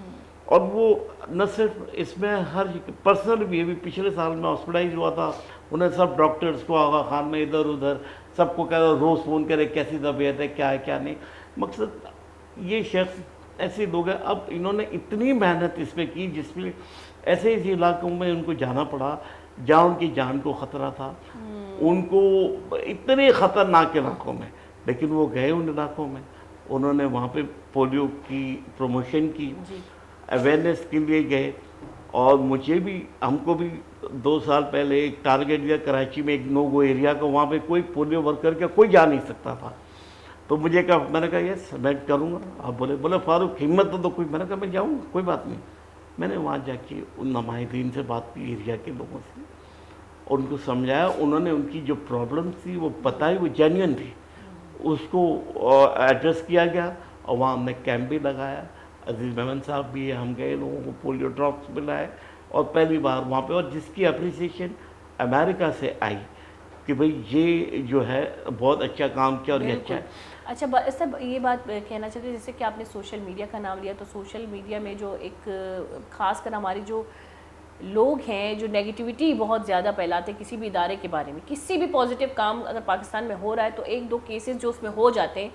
[SPEAKER 2] اور وہ نہ صرف اس میں ہر پرسنل بھی ابھی پچھلے سال میں ہاسپٹلائز ہوا تھا, انہیں سب ڈاکٹرز کو آغا خان میں ادھر ادھر سب کو کہہ رہا روز فون کرے کیسی طبیعت ہے, کیا ہے کیا نہیں. مقصد یہ شخص ایسے لوگ ہیں, اب انہوں نے اتنی محنت اس پہ کی جس میں ایسے ایسے علاقوں میں ان کو جانا پڑا جہاں ان کی جان کو خطرہ تھا, ان کو اتنے خطرناک علاقوں میں, لیکن وہ گئے ان علاقوں میں, انہوں نے وہاں پہ پولیو کی پروموشن کی, اویئرنیس کے لیے گئے. اور مجھے بھی ہم کو بھی 2 سال پہلے ایک ٹارگیٹ دیا کراچی میں ایک نو گو ایریا کا, وہاں پہ کوئی پولیو ورکر کا کوئی جا نہیں سکتا تھا. تو مجھے کہا, میں نے کہا یس میں کروں گا. آپ بولے فاروق ہمت تو کوئی, میں نے کہا میں جاؤں گا کوئی بات نہیں. میں نے وہاں جا کے ان نمائندین سے بات کی ایریا کے لوگوں سے, اور ان کو سمجھایا. انہوں نے ان کی جو پرابلم تھی وہ بتائی, وہ جینوئن تھی, اس کو ایڈریس کیا گیا اور وہاں ہم نے کیمپ بھی لگایا. عزیز مہمن صاحب بھی ہم گئے, لوگوں کو پولیو ڈراپس ملائے اور پہلی بار وہاں پہ, اور جس کی اپریسیشن امریکہ سے آئی کہ بھئی یہ جو ہے بہت اچھا کام کیا اور یہ اچھا ہے.
[SPEAKER 1] اچھا سب یہ بات کہنا چاہتے ہیں جیسے کہ آپ نے سوشل میڈیا کا نام لیا, تو سوشل میڈیا میں جو ایک خاص کر ہماری جو لوگ ہیں جو نیگیٹیوٹی بہت زیادہ پھیلاتے ہیں کسی بھی ادارے کے بارے میں, کسی بھی پازیٹیو کام اگر پاکستان میں ہو رہا ہے تو ایک دو کیسز جو اس میں ہو جاتے ہیں,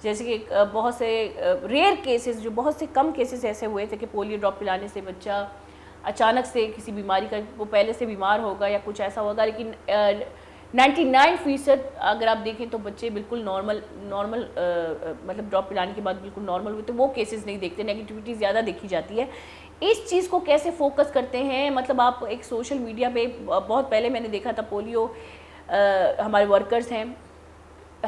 [SPEAKER 1] جیسے کہ بہت سے ریئر کیسز, جو بہت سے کم کیسز ایسے ہوئے تھے کہ پولیو ڈراپ پلانے سے بچہ اچانک سے کسی بیماری کا, وہ پہلے سے بیمار ہوگا یا کچھ ایسا ہوگا, لیکن 99% اگر آپ دیکھیں تو بچے بالکل نارمل مطلب ڈراپ پلانے کے بعد بالکل نارمل ہوئے, تو وہ کیسز نہیں دیکھتے, نیگیٹیوٹی زیادہ دیکھی جاتی ہے. اس چیز کو کیسے فوکس کرتے ہیں؟ مطلب آپ ایک سوشل میڈیا پہ بہت پہلے میں نے دیکھا تھا پولیو ہمارے ورکرز ہیں,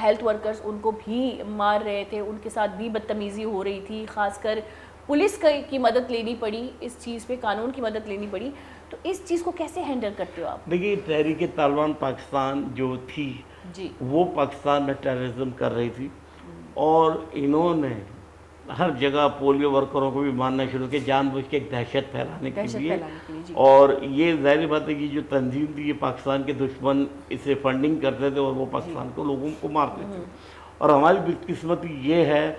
[SPEAKER 1] ہیلتھ ورکرز, ان کو بھی مار رہے تھے, ان کے ساتھ بھی بدتمیزی ہو رہی تھی, خاص کر پولیس کی مدد لینی پڑی اس چیز پہ, قانون کی مدد لینی پڑی. تو اس چیز کو کیسے ہینڈل کرتے ہو آپ؟
[SPEAKER 2] دیکھیے تحریک طالبان پاکستان جو تھی
[SPEAKER 1] جی
[SPEAKER 2] وہ پاکستان میں ٹیررزم کر رہی تھی, اور انہوں نے ہر جگہ پولیو ورکروں کو بھی مارنا شروع کیا جان بوجھ کے ایک دہشت پھیلانے کے لیے. اور یہ ظاہر بات ہے کہ جو تنظیم تھی یہ پاکستان کے دشمن اسے فنڈنگ کرتے تھے اور وہ پاکستان کو لوگوں کو مارتے تھے. اور ہماری بدقسمتی یہ ہے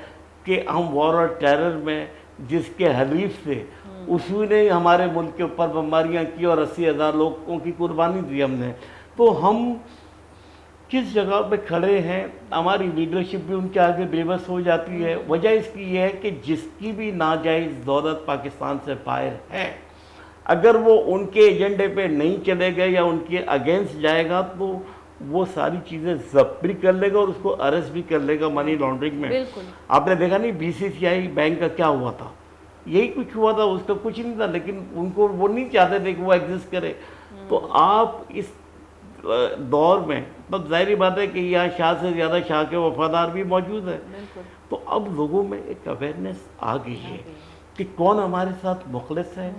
[SPEAKER 2] کہ ہم وار اور ٹیرر میں جس کے حریف تھے اسی نے ہمارے ملک کے اوپر بمباریاں کی اور 80,000 لوگوں کی قربانی دی ہم نے. تو ہم کس جگہ پہ کھڑے ہیں, ہماری لیڈرشپ بھی ان کے آگے بے بس ہو جاتی ہے. وجہ اس کی یہ ہے کہ جس کی بھی ناجائز دولت پاکستان سے باہر ہے, اگر وہ ان کے ایجنڈے پہ نہیں چلے گئے یا ان کے اگینسٹ جائے گا تو وہ ساری چیزیں ضبط بھی کر لے گا اور اس کو ارسٹ بھی کر لے گا منی لانڈرنگ میں. آپ نے دیکھا نہیں BCCI بینک کا کیا ہوا تھا, یہی کچھ ہوا تھا, اس کا کچھ نہیں تھا, لیکن ان کو وہ نہیں چاہتے تھے کہ وہ ایگزسٹ کرے. تو آپ اس دور میں مطلب ظاہری بات ہے کہ یہاں شاہ سے زیادہ شاہ کے وفادار بھی موجود ہیں. تو اب لوگوں میں ایک اویئرنیس آ گئی ہے کہ کون ہمارے ساتھ مخلص ہے,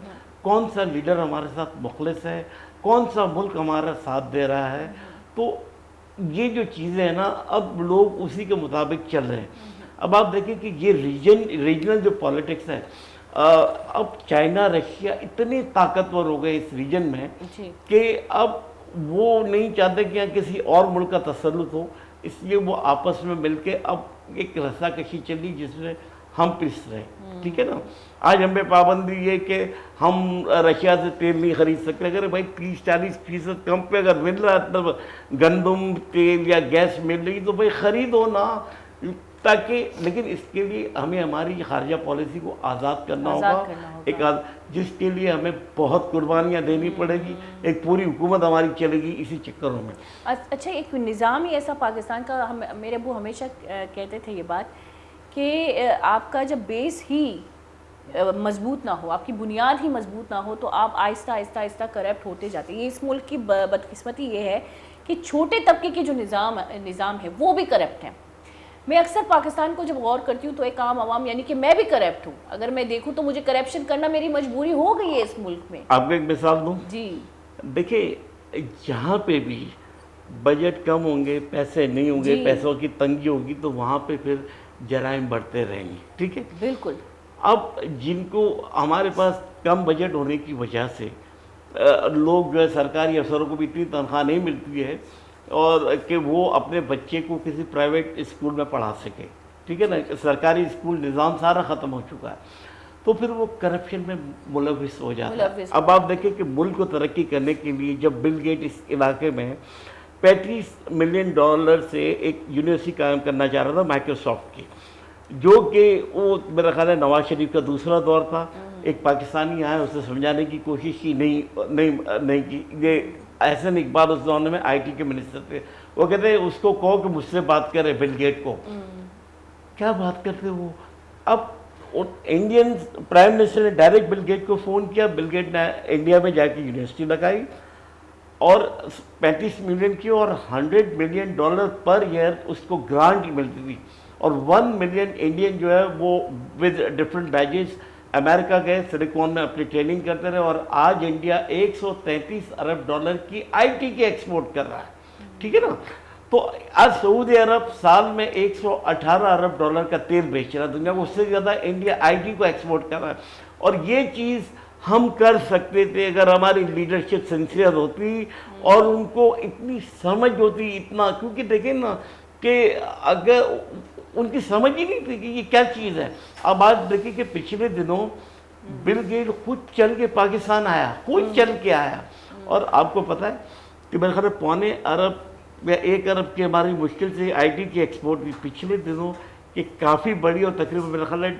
[SPEAKER 2] کون سا لیڈر ہمارے ساتھ مخلص ہے, کون سا ملک ہمارا ساتھ دے رہا ہے. تو یہ جو چیزیں ہیں نا, اب لوگ اسی کے مطابق چل رہے ہیں. اب آپ دیکھیں کہ یہ ریجنل جو پالیٹکس ہے, اب چائنا رشیا اتنے طاقتور ہو گئے اس ریجن میں کہ اب وہ نہیں چاہتے کہ یہاں کسی اور ملک کا تسلط ہو, اس لیے وہ آپس میں مل کے اب ایک رسا کشی چلی جس میں ہم پس رہے. ٹھیک ہے نا, آج ہمیں پابندی یہ کہ ہم رشیا سے تیل نہیں خرید سکتے. اگر بھائی 30-40% کم پہ اگر مل رہا ہے گندم تیل یا گیس مل رہی تو بھائی خریدو نا, تاکہ لیکن اس کے لیے ہمیں ہماری خارجہ پالیسی کو آزاد کرنا ہوگا, جس کے لیے ہمیں بہت قربانیاں دینی پڑے گی. ایک پوری حکومت ہماری چلے گی اسی چکروں میں.
[SPEAKER 1] اچھا, ایک نظام ہی ایسا پاکستان کا, میرے ابو ہمیشہ کہتے تھے یہ بات کہ آپ کا جب بیس ہی مضبوط نہ ہو, آپ کی بنیاد ہی مضبوط نہ ہو, تو آپ آہستہ آہستہ آہستہ کرپٹ ہوتے جاتے ہیں. یہ اس ملک کی بدقسمتی یہ ہے کہ چھوٹے طبقے کے جو نظام ہے وہ بھی کرپٹ ہیں. میں اکثر پاکستان کو جب غور کرتی ہوں تو ایک عام عوام یعنی کہ میں بھی کرپٹ ہوں, اگر میں دیکھوں تو مجھے کرپشن کرنا میری مجبوری ہو گئی ہے اس ملک میں.
[SPEAKER 2] آپ کو ایک مثال دوں.
[SPEAKER 1] جی
[SPEAKER 2] دیکھیں جہاں پہ بھی بجٹ کم ہوں گے, پیسے نہیں ہوں گے, پیسوں کی تنگی ہوگی, تو وہاں پہ پھر جرائم بڑھتے رہیں گے. ٹھیک ہے,
[SPEAKER 1] بالکل.
[SPEAKER 2] اب جن کو ہمارے پاس کم بجٹ ہونے کی وجہ سے لوگ جو ہے سرکاری افسروں کو بھی اتنی تنخواہ نہیں ملتی ہے اور کہ وہ اپنے بچے کو کسی پرائیویٹ اسکول میں پڑھا سکے. ٹھیک ہے نا, سرکاری اسکول نظام سارا ختم ہو چکا ہے, تو پھر وہ کرپشن میں ملوث ہو جاتا ہے. اب آپ دیکھیں کہ ملک کو ترقی کرنے کے لیے جب بل گیٹ اس علاقے میں $35 ملین سے ایک یونیورسٹی قائم کرنا چاہ رہا تھا مائکروسافٹ کی, جو کہ وہ میرا خیال ہے نواز شریف کا دوسرا دور تھا. ایک پاکستانی آیا, اسے سمجھانے کی کوشش کی, نہیں کی. یہ احسن اقبال اس زمانے میں IT کے منسٹر تھے, وہ کہتے ہیں اس کو کہو کہ مجھ سے بات کرے بل گیٹ کو. کیا بات کرتے وہ. اب انڈین پرائم منسٹر نے ڈائریکٹ بل گیٹ کو فون کیا, بل گیٹ نے انڈیا میں جا کے یونیورسٹی لگائی اور 35 ملین کی اور $100 ملین پر ایئر اس کو گرانٹ ملتی تھی. اور 1 ملین انڈین جو ہے وہ ود ڈفرنٹ بیجز امریکہ گئے, سلیکون میں اپنی ٹریننگ کرتے رہے, اور آج انڈیا $133 ارب کی IT کی ایکسپورٹ کر رہا ہے. ٹھیک ہے نا, تو آج سعودی عرب سال میں $118 ارب کا تیل بیچ رہا ہے دنیا کو, اس سے زیادہ انڈیا IT کو ایکسپورٹ کر رہا ہے. اور یہ چیز ہم کر سکتے تھے اگر ہماری لیڈرشپ سنسیئر ہوتی اور ان کو اتنی سمجھ ہوتی اتنا, کیونکہ دیکھیں نا کہ اگر ان کی سمجھ ہی نہیں تھی کہ یہ کیا چیز ہے. اب آج دیکھیں کہ پچھلے دنوں بل گیٹ خود چل کے پاکستان آیا, خود چل کے آیا, اور آپ کو پتہ ہے کہ میرے خیال میں 2.25 ارب یا 1 ارب کی ہماری مشکل سے آئی ٹی کی ایکسپورٹ بھی پچھلے دنوں کہ کافی بڑی, اور تقریباً میرے خیال ہے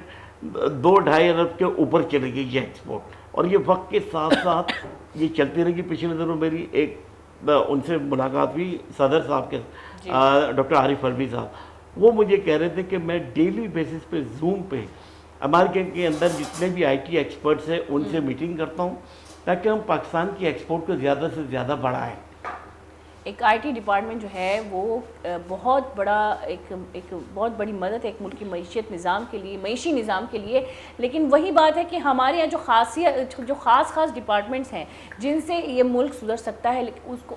[SPEAKER 2] 2-2.5 ارب کے اوپر چلے گئی یہ ایکسپورٹ, اور یہ وقت کے ساتھ ساتھ یہ چلتی رہے گی. پچھلے دنوں میری ایک ان سے ملاقات ہوئی صدر صاحب کے, ڈاکٹر عارف الوی صاحب, وہ مجھے کہہ رہے تھے کہ میں ڈیلی بیسس پہ زوم پہ امریکہ کے اندر جتنے بھی آئی ٹی ایکسپرٹس ہیں ان سے میٹنگ کرتا ہوں تاکہ ہم پاکستان کی ایکسپورٹ کو زیادہ سے زیادہ بڑھائیں.
[SPEAKER 1] ایک آئی ٹی ڈپارٹمنٹ جو ہے وہ بہت بڑا ایک بہت بڑی مدد ہے ایک ملک کی معیشت نظام کے لیے, معیشی نظام کے لیے. لیکن وہی بات ہے کہ ہمارے یہاں جو خاص ڈپارٹمنٹس ہیں جن سے یہ ملک سدھر سکتا ہے, لیکن اس کو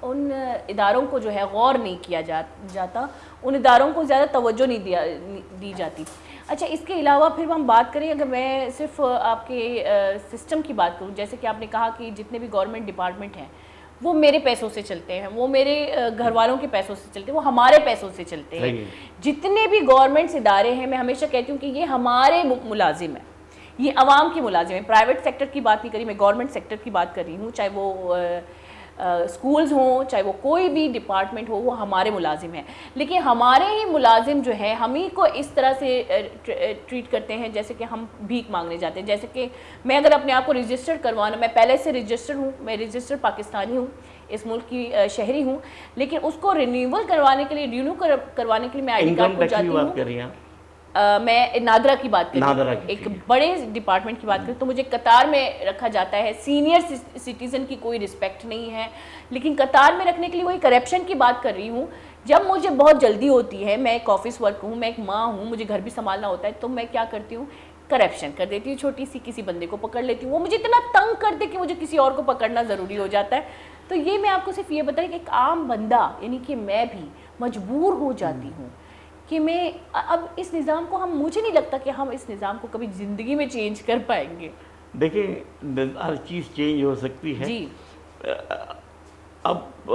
[SPEAKER 1] ان اداروں کو جو ہے غور نہیں کیا جاتا, ان اداروں کو زیادہ توجہ نہیں دی جاتی. اچھا, اس کے علاوہ پھر ہم بات کریں, اگر میں صرف آپ کے سسٹم کی بات کروں, جیسے کہ آپ نے کہا کہ جتنے بھی گورنمنٹ ڈپارٹمنٹ ہیں وہ میرے پیسوں سے چلتے ہیں, وہ میرے گھر والوں کے پیسوں سے چلتے ہیں, وہ ہمارے پیسوں سے چلتے ہیں. جتنے بھی گورنمنٹس ادارے ہیں, میں ہمیشہ کہتی ہوں کہ یہ ہمارے ملازم ہیں, یہ عوام کے ملازم ہیں. پرائیویٹ سیکٹر کی بات نہیں کری, میں گورنمنٹ سیکٹر کی بات کر رہی ہوں, چاہے وہ اسکولز ہوں, چاہے وہ کوئی بھی ڈپارٹمنٹ ہو, وہ ہمارے ملازم ہیں. لیکن ہمارے ہی ملازم جو ہے ہم ہی کو اس طرح سے ٹریٹ کرتے ہیں جیسے کہ ہم بھیک مانگنے جاتے ہیں. جیسے کہ میں اگر اپنے آپ کو رجسٹر کروانا, میں پہلے سے رجسٹر ہوں, میں رجسٹر پاکستانی ہوں, اس ملک کی شہری ہوں, لیکن اس کو رینیول کروانے کے لیے میں آئی ڈی کارڈ کو جاتی ہوں. میں نادرا کی بات کر رہی ہوں, ایک بڑے ڈپارٹمنٹ کی بات کریں تو مجھے قطار میں رکھا جاتا ہے. سینئر سٹیزن کی کوئی رسپیکٹ نہیں ہے, لیکن قطار میں رکھنے کے لیے وہی کرپشن کی بات کر رہی ہوں. جب مجھے بہت جلدی ہوتی ہے, میں ایک آفس ورک ہوں, میں ایک ماں ہوں, مجھے گھر بھی سنبھالنا ہوتا ہے, تو میں کیا کرتی ہوں, کرپشن کر دیتی ہوں, چھوٹی سی کسی بندے کو پکڑ لیتی ہوں, وہ مجھے اتنا تنگ کرتے کہ مجھے کسی اور کو پکڑنا ضروری ہو جاتا ہے. تو یہ میں آپ کو صرف یہ بتاؤں کہ ایک عام بندہ یعنی کہ میں بھی مجبور ہو جاتی ہوں کہ میں اب اس نظام کو مجھے نہیں لگتا کہ ہم اس نظام کو کبھی زندگی میں چینج کر پائیں گے.
[SPEAKER 2] دیکھیں ہر چیز چینج ہو سکتی ہے جی, اب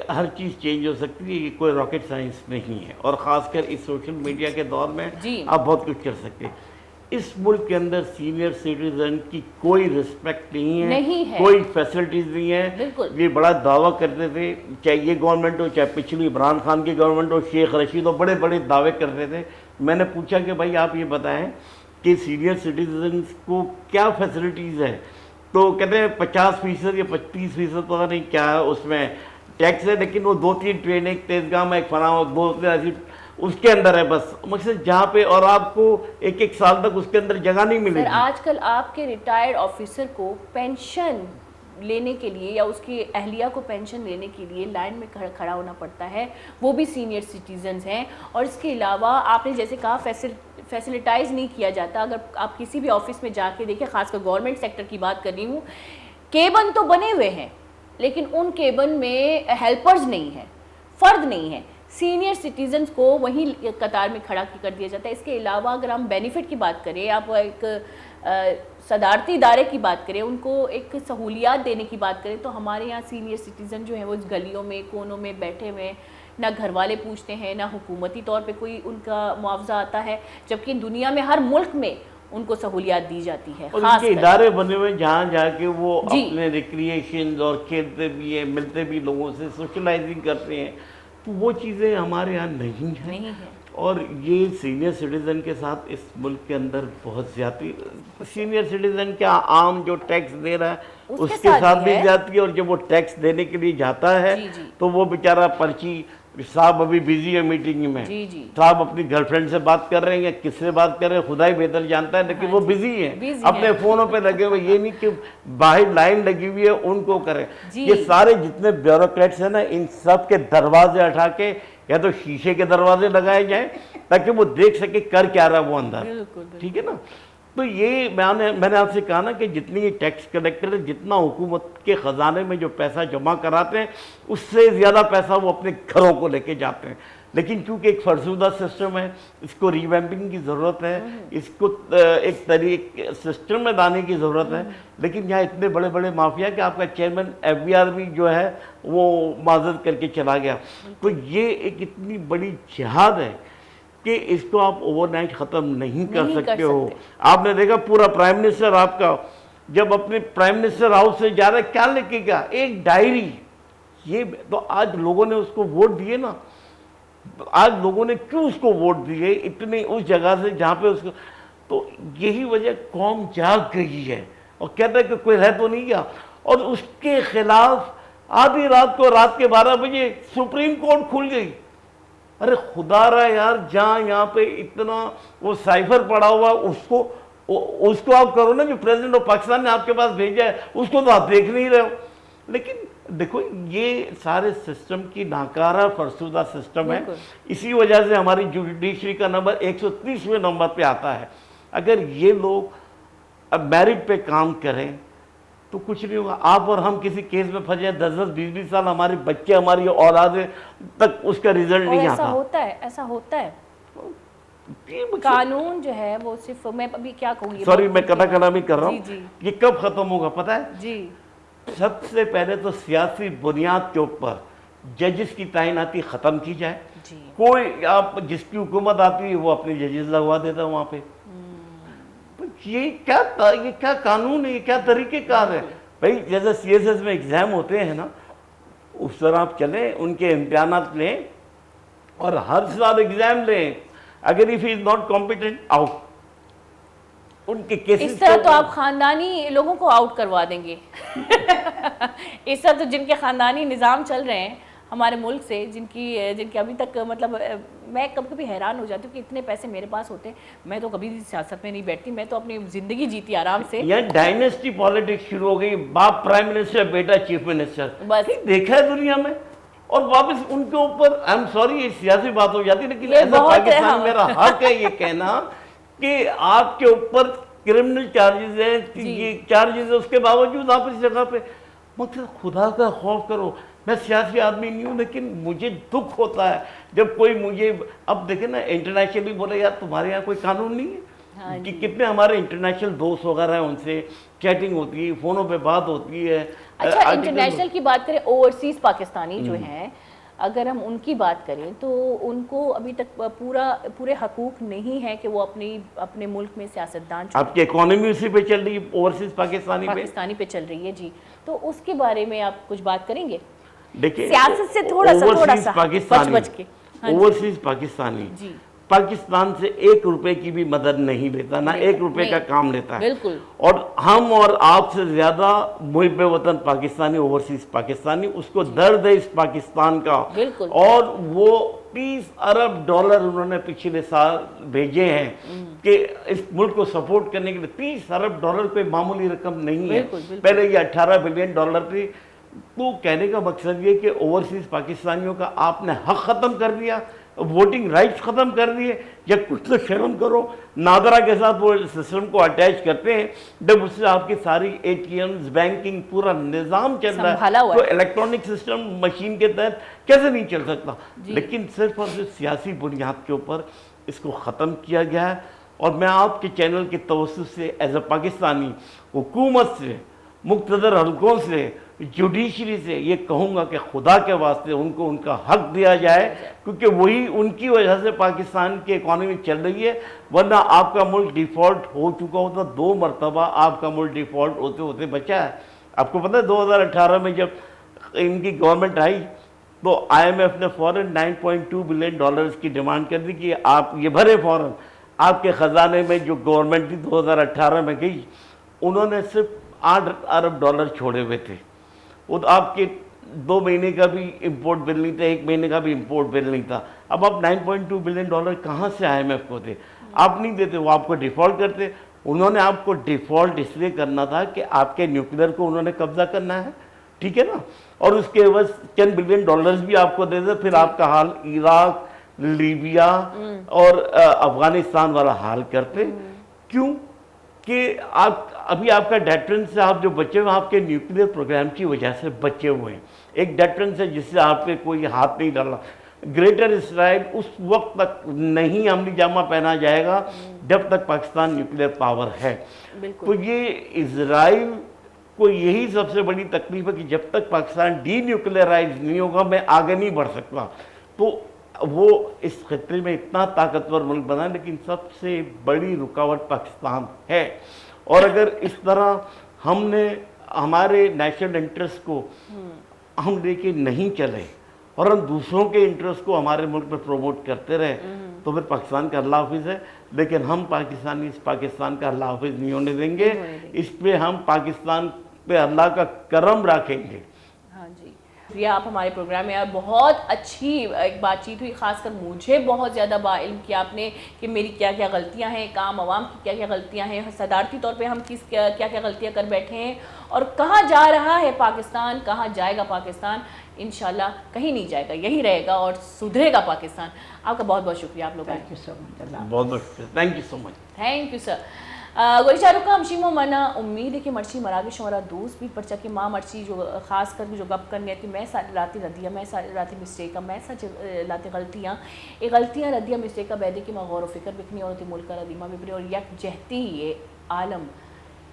[SPEAKER 2] ہر چیز چینج ہو سکتی ہے, یہ کوئی راکٹ سائنس نہیں ہے, اور خاص کر اس سوشل میڈیا کے دور میں آپ بہت کچھ کر سکتے ہیں. اس ملک کے اندر سینئر سٹیزن کی کوئی رسپیکٹ نہیں ہے, کوئی فیسلٹیز نہیں ہے. یہ بڑا دعویٰ کرتے تھے, چاہے یہ گورنمنٹ ہو, چاہے پچھلی عمران خان کی گورنمنٹ ہو, شیخ رشید ہو, بڑے بڑے دعوے کرتے تھے. میں نے پوچھا کہ بھائی آپ یہ بتائیں کہ سینئر سٹیزنس کو کیا فیسلٹیز ہے, تو کہتے ہیں 50% یا 35% پتہ نہیں کیا اس میں ٹیکس ہے, لیکن وہ 2-3 ٹرین, ایک تیزگام, ایک فلاں, 2 ایسی اس کے اندر ہے بس, مقصد جہاں پہ, اور آپ کو 1 سال تک اس کے اندر جگہ نہیں ملے گی.
[SPEAKER 1] آج کل آپ کے ریٹائرڈ آفیسر کو پینشن لینے کے لیے یا اس کی اہلیہ کو پینشن لینے کے لیے لائن میں کھڑا ہونا پڑتا ہے, وہ بھی سینئر سٹیزنز ہیں. اور اس کے علاوہ آپ نے جیسے کہا فیسلٹائز نہیں کیا جاتا. اگر آپ کسی بھی آفس میں جا کے دیکھیں, خاص کر گورنمنٹ سیکٹر کی بات کر رہی ہوں, کیبن تو بنے ہوئے ہیں لیکن ان کیبن میں ہیلپرز نہیں ہیں, فرد نہیں ہیں. سینئر سٹیزنز کو وہیں قطار میں کھڑا کر دیا جاتا ہے. اس کے علاوہ اگر ہم بینیفٹ کی بات کریں, آپ ایک صدارتی ادارے کی بات کریں, ان کو ایک سہولیات دینے کی بات کریں, تو ہمارے یہاں سینئر سٹیزن جو ہیں وہ گلیوں میں, کونوں میں بیٹھے ہوئے, نہ گھر والے پوچھتے ہیں, نہ حکومتی طور پہ کوئی ان کا معاوضہ آتا ہے, جبکہ دنیا میں ہر ملک میں ان کو سہولیات دی جاتی ہے.
[SPEAKER 2] اور ان کے ادارے بنے ہوئے جہاں جا کے وہ اپنے ریکریشن اور کھیلتے بھی ہیں, ملتے بھی لوگوں سے, سوشلائزنگ کرتے ہیں. تو وہ چیزیں ہمارے یہاں نہیں ہیں. اور یہ سینئر سٹیزن کے ساتھ اس ملک کے اندر بہت زیادتی, سینئر سٹیزن کیا عام جو ٹیکس دے رہا ہے اس کے ساتھ بھی جاتی ہے. اور جب وہ ٹیکس دینے کے لیے جاتا ہے تو وہ بیچارہ پرچی, صاحب ابھی بزی ہے میٹنگ میں, صاحب اپنی گرل فرینڈ سے بات کر رہے ہیں یا کس سے بات کر رہے ہیں خدا ہی بہتر جانتا ہے, لیکن وہ بزی ہیں, اپنے فونوں پہ لگے ہوئے. یہ نہیں کہ باہر لائن لگی ہوئی ہے ان کو کریں. یہ سارے جتنے بیوروکریٹس ہیں نا, ان سب کے دروازے اٹھا کے یا تو شیشے کے دروازے لگائے جائیں تاکہ وہ دیکھ سکے کر کیا رہا ہے وہ اندر, ٹھیک ہے نا. تو یہ میں نے آپ سے کہا نا کہ جتنی یہ ٹیکس کلیکٹر ہے جتنا حکومت کے خزانے میں جو پیسہ جمع کراتے ہیں اس سے زیادہ پیسہ وہ اپنے گھروں کو لے کے جاتے ہیں. لیکن چونکہ ایک فرسودہ سسٹم ہے, اس کو ریویمپنگ کی ضرورت ہے, اس کو ایک طریقے سسٹم میں لانے کی ضرورت ہے. لیکن یہاں اتنے بڑے بڑے مافیا کہ آپ کا چیئرمین FBR بھی جو ہے وہ معذرت کر کے چلا گیا. تو یہ ایک اتنی بڑی جہاد ہے کہ اس کو آپ اوور نائٹ ختم نہیں کر سکتے ہو. آپ نے دیکھا پورا پرائم منسٹر آپ کا جب اپنے پرائم منسٹر ہاؤس سے جا رہا ہے کیا لے کے گیا, ایک ڈائری. یہ تو آج لوگوں نے اس کو ووٹ دیے نا, آج لوگوں نے کیوں اس کو ووٹ دیے اتنی اس جگہ سے جہاں پہ اس کو, تو یہی وجہ قوم جاگ گئی ہے اور کہتا ہے کہ کوئی رہ تو نہیں گیا. اور اس کے خلاف آدھی رات کو رات کے 12 بجے سپریم کورٹ کھل گئی. ارے خدا را یار, جہاں یہاں پہ اتنا وہ سائفر پڑا ہوا اس کو آپ کرو نا, جو پریزیڈنٹ آف پاکستان نے آپ کے پاس بھیجا ہے اس کو تو آپ دیکھ نہیں رہے ہو. لیکن دیکھو یہ سارے سسٹم کی ناکارہ فرسودہ سسٹم ہے. اسی وجہ سے ہماری جوڈیشری کا نمبر 130ویں نمبر پہ آتا ہے. اگر یہ لوگ اب میرٹ پہ کام کریں تو کچھ نہیں ہوگا. آپ اور ہم کسی کیس میں پھنس جائیں 10-10 20-20 سال, ہمارے بچے ہماری اولادیں تک اس کا ریزلٹ نہیں آتا.
[SPEAKER 1] ایسا ہوتا ہے قانون جو ہے وہ صرف, میں ابھی کیا کہوں گی,
[SPEAKER 2] سوری میں کتا کلامی کر رہا ہوں. یہ کب ختم ہوگا پتہ ہے؟
[SPEAKER 1] جی
[SPEAKER 2] سب سے پہلے تو سیاسی بنیاد کے اوپر ججز کی تعیناتی ختم کی جائے. کوئی آپ جس کی حکومت آتی ہے وہ اپنے ججز لگوا دیتا ہے وہاں پہ. یہ کیا قانون ہے, یہ کیا طریقہ کار ہے بھائی؟ جیسے CSS میں ایگزام ہوتے ہیں نا, اس طرح آپ چلیں, ان کے امتحانات لیں اور ہر سال ایگزام لیں. اگر if he is not competent, out. ان کے کیسز
[SPEAKER 1] اس طرح تو آپ خاندانی لوگوں کو آؤٹ کروا دیں گے. اس طرح تو جن کے خاندانی نظام چل رہے ہیں ہمارے ملک سے, جن کی ابھی تک مطلب میں کبھی کبھی حیران ہو جاتی ہوں کہ اتنے پیسے میرے پاس ہوتے ہیں, میں تو کبھی سیاست میں نہیں بیٹھتی, میں تو اپنی زندگی جیتی آرام سے.
[SPEAKER 2] یہ ڈائنیسٹی پالیٹکس شروع ہو گئی, باپ پرائم منسٹر بیٹا چیف منسٹر, بس دیکھا ہے دنیا میں. اور واپس ان کے اوپر آئی ایم سوری یہ سیاسی بات ہو جاتی, لیکن ایسا پاکستان میرا حق ہے یہ کہنا کہ آپ کے اوپر کرمنل چارجز ہیں, یہ چارجز ہیں, اس کے باوجود آپ اس جگہ پہ. مقصد خدا کا خوف کرو. میں سیاسی آدمی نہیں ہوں لیکن مجھے دکھ ہوتا ہے جب کوئی مجھے, اب دیکھیں نا انٹرنیشنلی بولے یار تمہارے یہاں کوئی قانون نہیں ہے, کہ کتنے ہمارے انٹرنیشنل دوست وغیرہ ہیں, ان سے چیٹنگ ہوتی ہے, فونوں پہ بات ہوتی ہے.
[SPEAKER 1] اچھا انٹرنیشنل کی بات کریں, اوورسیز پاکستانی جو ہیں اگر ہم ان کی بات کریں تو ان کو ابھی تک پورے حقوق نہیں ہے کہ وہ اپنے ملک میں سیاستدان.
[SPEAKER 2] آپ کی اکانومی اسی پہ چل رہی ہے, اوورسیز پاکستانی
[SPEAKER 1] پہ چل رہی ہے. جی تو اس کے بارے میں آپ کچھ بات کریں گے؟
[SPEAKER 2] دیکھیں
[SPEAKER 1] سیاست سے تھوڑا سا بچ کے.
[SPEAKER 2] اوورسیز پاکستانی پاکستان سے 1 روپے کی بھی مدد نہیں لیتا, نہ 1 روپے کا کام لیتا ہے. اور ہم اور آپ سے زیادہ محب وطن پاکستانی, اوورسیز پاکستانی, اس کو درد ہے اس پاکستان کا. اور وہ $30 ارب انہوں نے پچھلے سال بھیجے ہیں کہ اس ملک کو سپورٹ کرنے کے لیے. $30 ارب کوئی معمولی رقم نہیں ہے. پہلے یہ $18 بلین تھی. تو کہنے کا مقصد یہ کہ اوورسیز پاکستانیوں کا آپ نے حق ختم کر دیا, ووٹنگ رائٹس ختم کر دیے. یا کچھ تو شرم کرو. نادرا کے ساتھ وہ سسٹم کو اٹیچ کرتے ہیں, جب اس سے آپ کی ساری ATMs, بینکنگ, پورا نظام چل رہا ہے, تو الیکٹرانک سسٹم مشین کے تحت کیسے نہیں چل سکتا. لیکن صرف اور صرف سیاسی بنیاد کے اوپر اس کو ختم کیا گیا ہے. اور میں آپ کے چینل کے توسط سے ایز اے پاکستانی حکومت سے, مقتدر حلقوں سے, جوڈیشری سے یہ کہوں گا کہ خدا کے واسطے ان کو ان کا حق دیا جائے, کیونکہ وہی ان کی وجہ سے پاکستان کی اکانومی چل رہی ہے. ورنہ آپ کا ملک ڈیفالٹ ہو چکا ہوتا, 2 مرتبہ آپ کا ملک ڈیفالٹ ہوتے ہوتے بچا ہے. آپ کو پتہ ہے 2018 میں جب ان کی گورنمنٹ آئی تو IMF نے فوراً $9.2 بلین کی ڈیمانڈ کر دی کہ آپ یہ بھرے فوراً. آپ کے خزانے میں جو گورنمنٹ تھی 2018 میں گئی, انہوں نے صرف $8 ارب چھوڑے ہوئے تھے. وہ تو آپ کے 2 مہینے کا بھی امپورٹ بل نہیں تھا, 1 مہینے کا بھی امپورٹ بل نہیں تھا. اب آپ $9.2 بلین کہاں سے IMF کو دے؟ آپ نہیں دیتے, وہ آپ کو ڈیفالٹ کرتے. انہوں نے آپ کو ڈیفالٹ اس لیے کرنا تھا کہ آپ کے نیوکلیئر کو انہوں نے قبضہ کرنا ہے, ٹھیک ہے نا, اور اس کے عوض $10 بلین بھی آپ کو دے دے. پھر آپ کا حال عراق, لیبیا اور افغانستان والا حال کرتے. کیوں؟ کہ ابھی آپ کا ڈیٹرنس سے آپ جو بچے ہوئے آپ کے نیوکلیئر پروگرام کی وجہ سے بچے ہوئے ہیں. ایک ڈیٹرنس ہے جس سے آپ پہ کوئی ہاتھ نہیں ڈالا. گریٹر اسرائیل اس وقت تک نہیں عملی جامہ پہنا جائے گا جب تک پاکستان نیوکلیئر پاور ہے. تو یہ اسرائیل کو یہی سب سے بڑی تکلیف ہے کہ جب تک پاکستان ڈی نیوکلیئرائز نہیں ہوگا میں آگے نہیں بڑھ سکتا. تو وہ اس خطے میں اتنا طاقتور ملک بنا لیکن سب سے بڑی رکاوٹ پاکستان ہے. اور اگر اس طرح ہم نے ہمارے نیشنل انٹرسٹ کو ہم لے کے نہیں چلے اور ہم دوسروں کے انٹرسٹ کو ہمارے ملک میں پروموٹ کرتے رہے تو پھر پاکستان کا اللہ حافظ ہے. لیکن ہم پاکستانی اس پاکستان کا اللہ حافظ نہیں ہونے دیں گے. اس پہ ہم پاکستان پہ اللہ کا کرم رکھیں گے.
[SPEAKER 1] ہاں جی شکریہ آپ ہمارے پروگرام میں. اور بہت اچھی ایک بات چیت ہوئی, خاص کر مجھے بہت زیادہ باعلم کیا آپ نے کہ میری کیا کیا غلطیاں ہیں, عام عوام کی کیا کیا غلطیاں ہیں, صدارتی طور پہ ہم کیا کیا غلطیاں کر بیٹھے ہیں اور کہاں جا رہا ہے پاکستان, کہاں جائے گا پاکستان. انشاءاللہ کہیں نہیں جائے گا, یہی رہے گا اور سدھرے گا پاکستان. آپ کا بہت بہت شکریہ آپ لوگ.
[SPEAKER 3] تھینک یو سو مچ.
[SPEAKER 2] بہت بہت شکریہ. Thank you so much.
[SPEAKER 1] Thank you sir. گوئی شاہ رخ کا ہمشی منا امید ہے کہ مرچی مراگی شمارا دوست بھی پرچا کہ ماں مرچی جو خاص کر جو گپ کرنے تھی میں ساری لاتی ردیا میں ساری لاتی مسٹیکا میں سچ لاتی غلطیاں یہ غلطیاں ردیا مسٹیکا بیدے کی ماں غور و فکر بکنی اور تی ملک کا ردیمہ بپری اور یک جہتی یہ عالم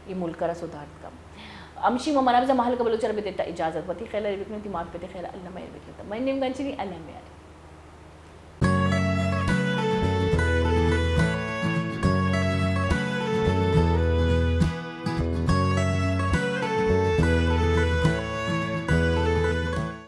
[SPEAKER 1] یہ ملک کا رسودارت کا امشی ممنا بزا محل کا بلوچر بھی دیتا اجازت وتی خیلہ بکنی تی مات پہ خیلہ اللہ میں بکنی میں نیم گنچنی اللہ میں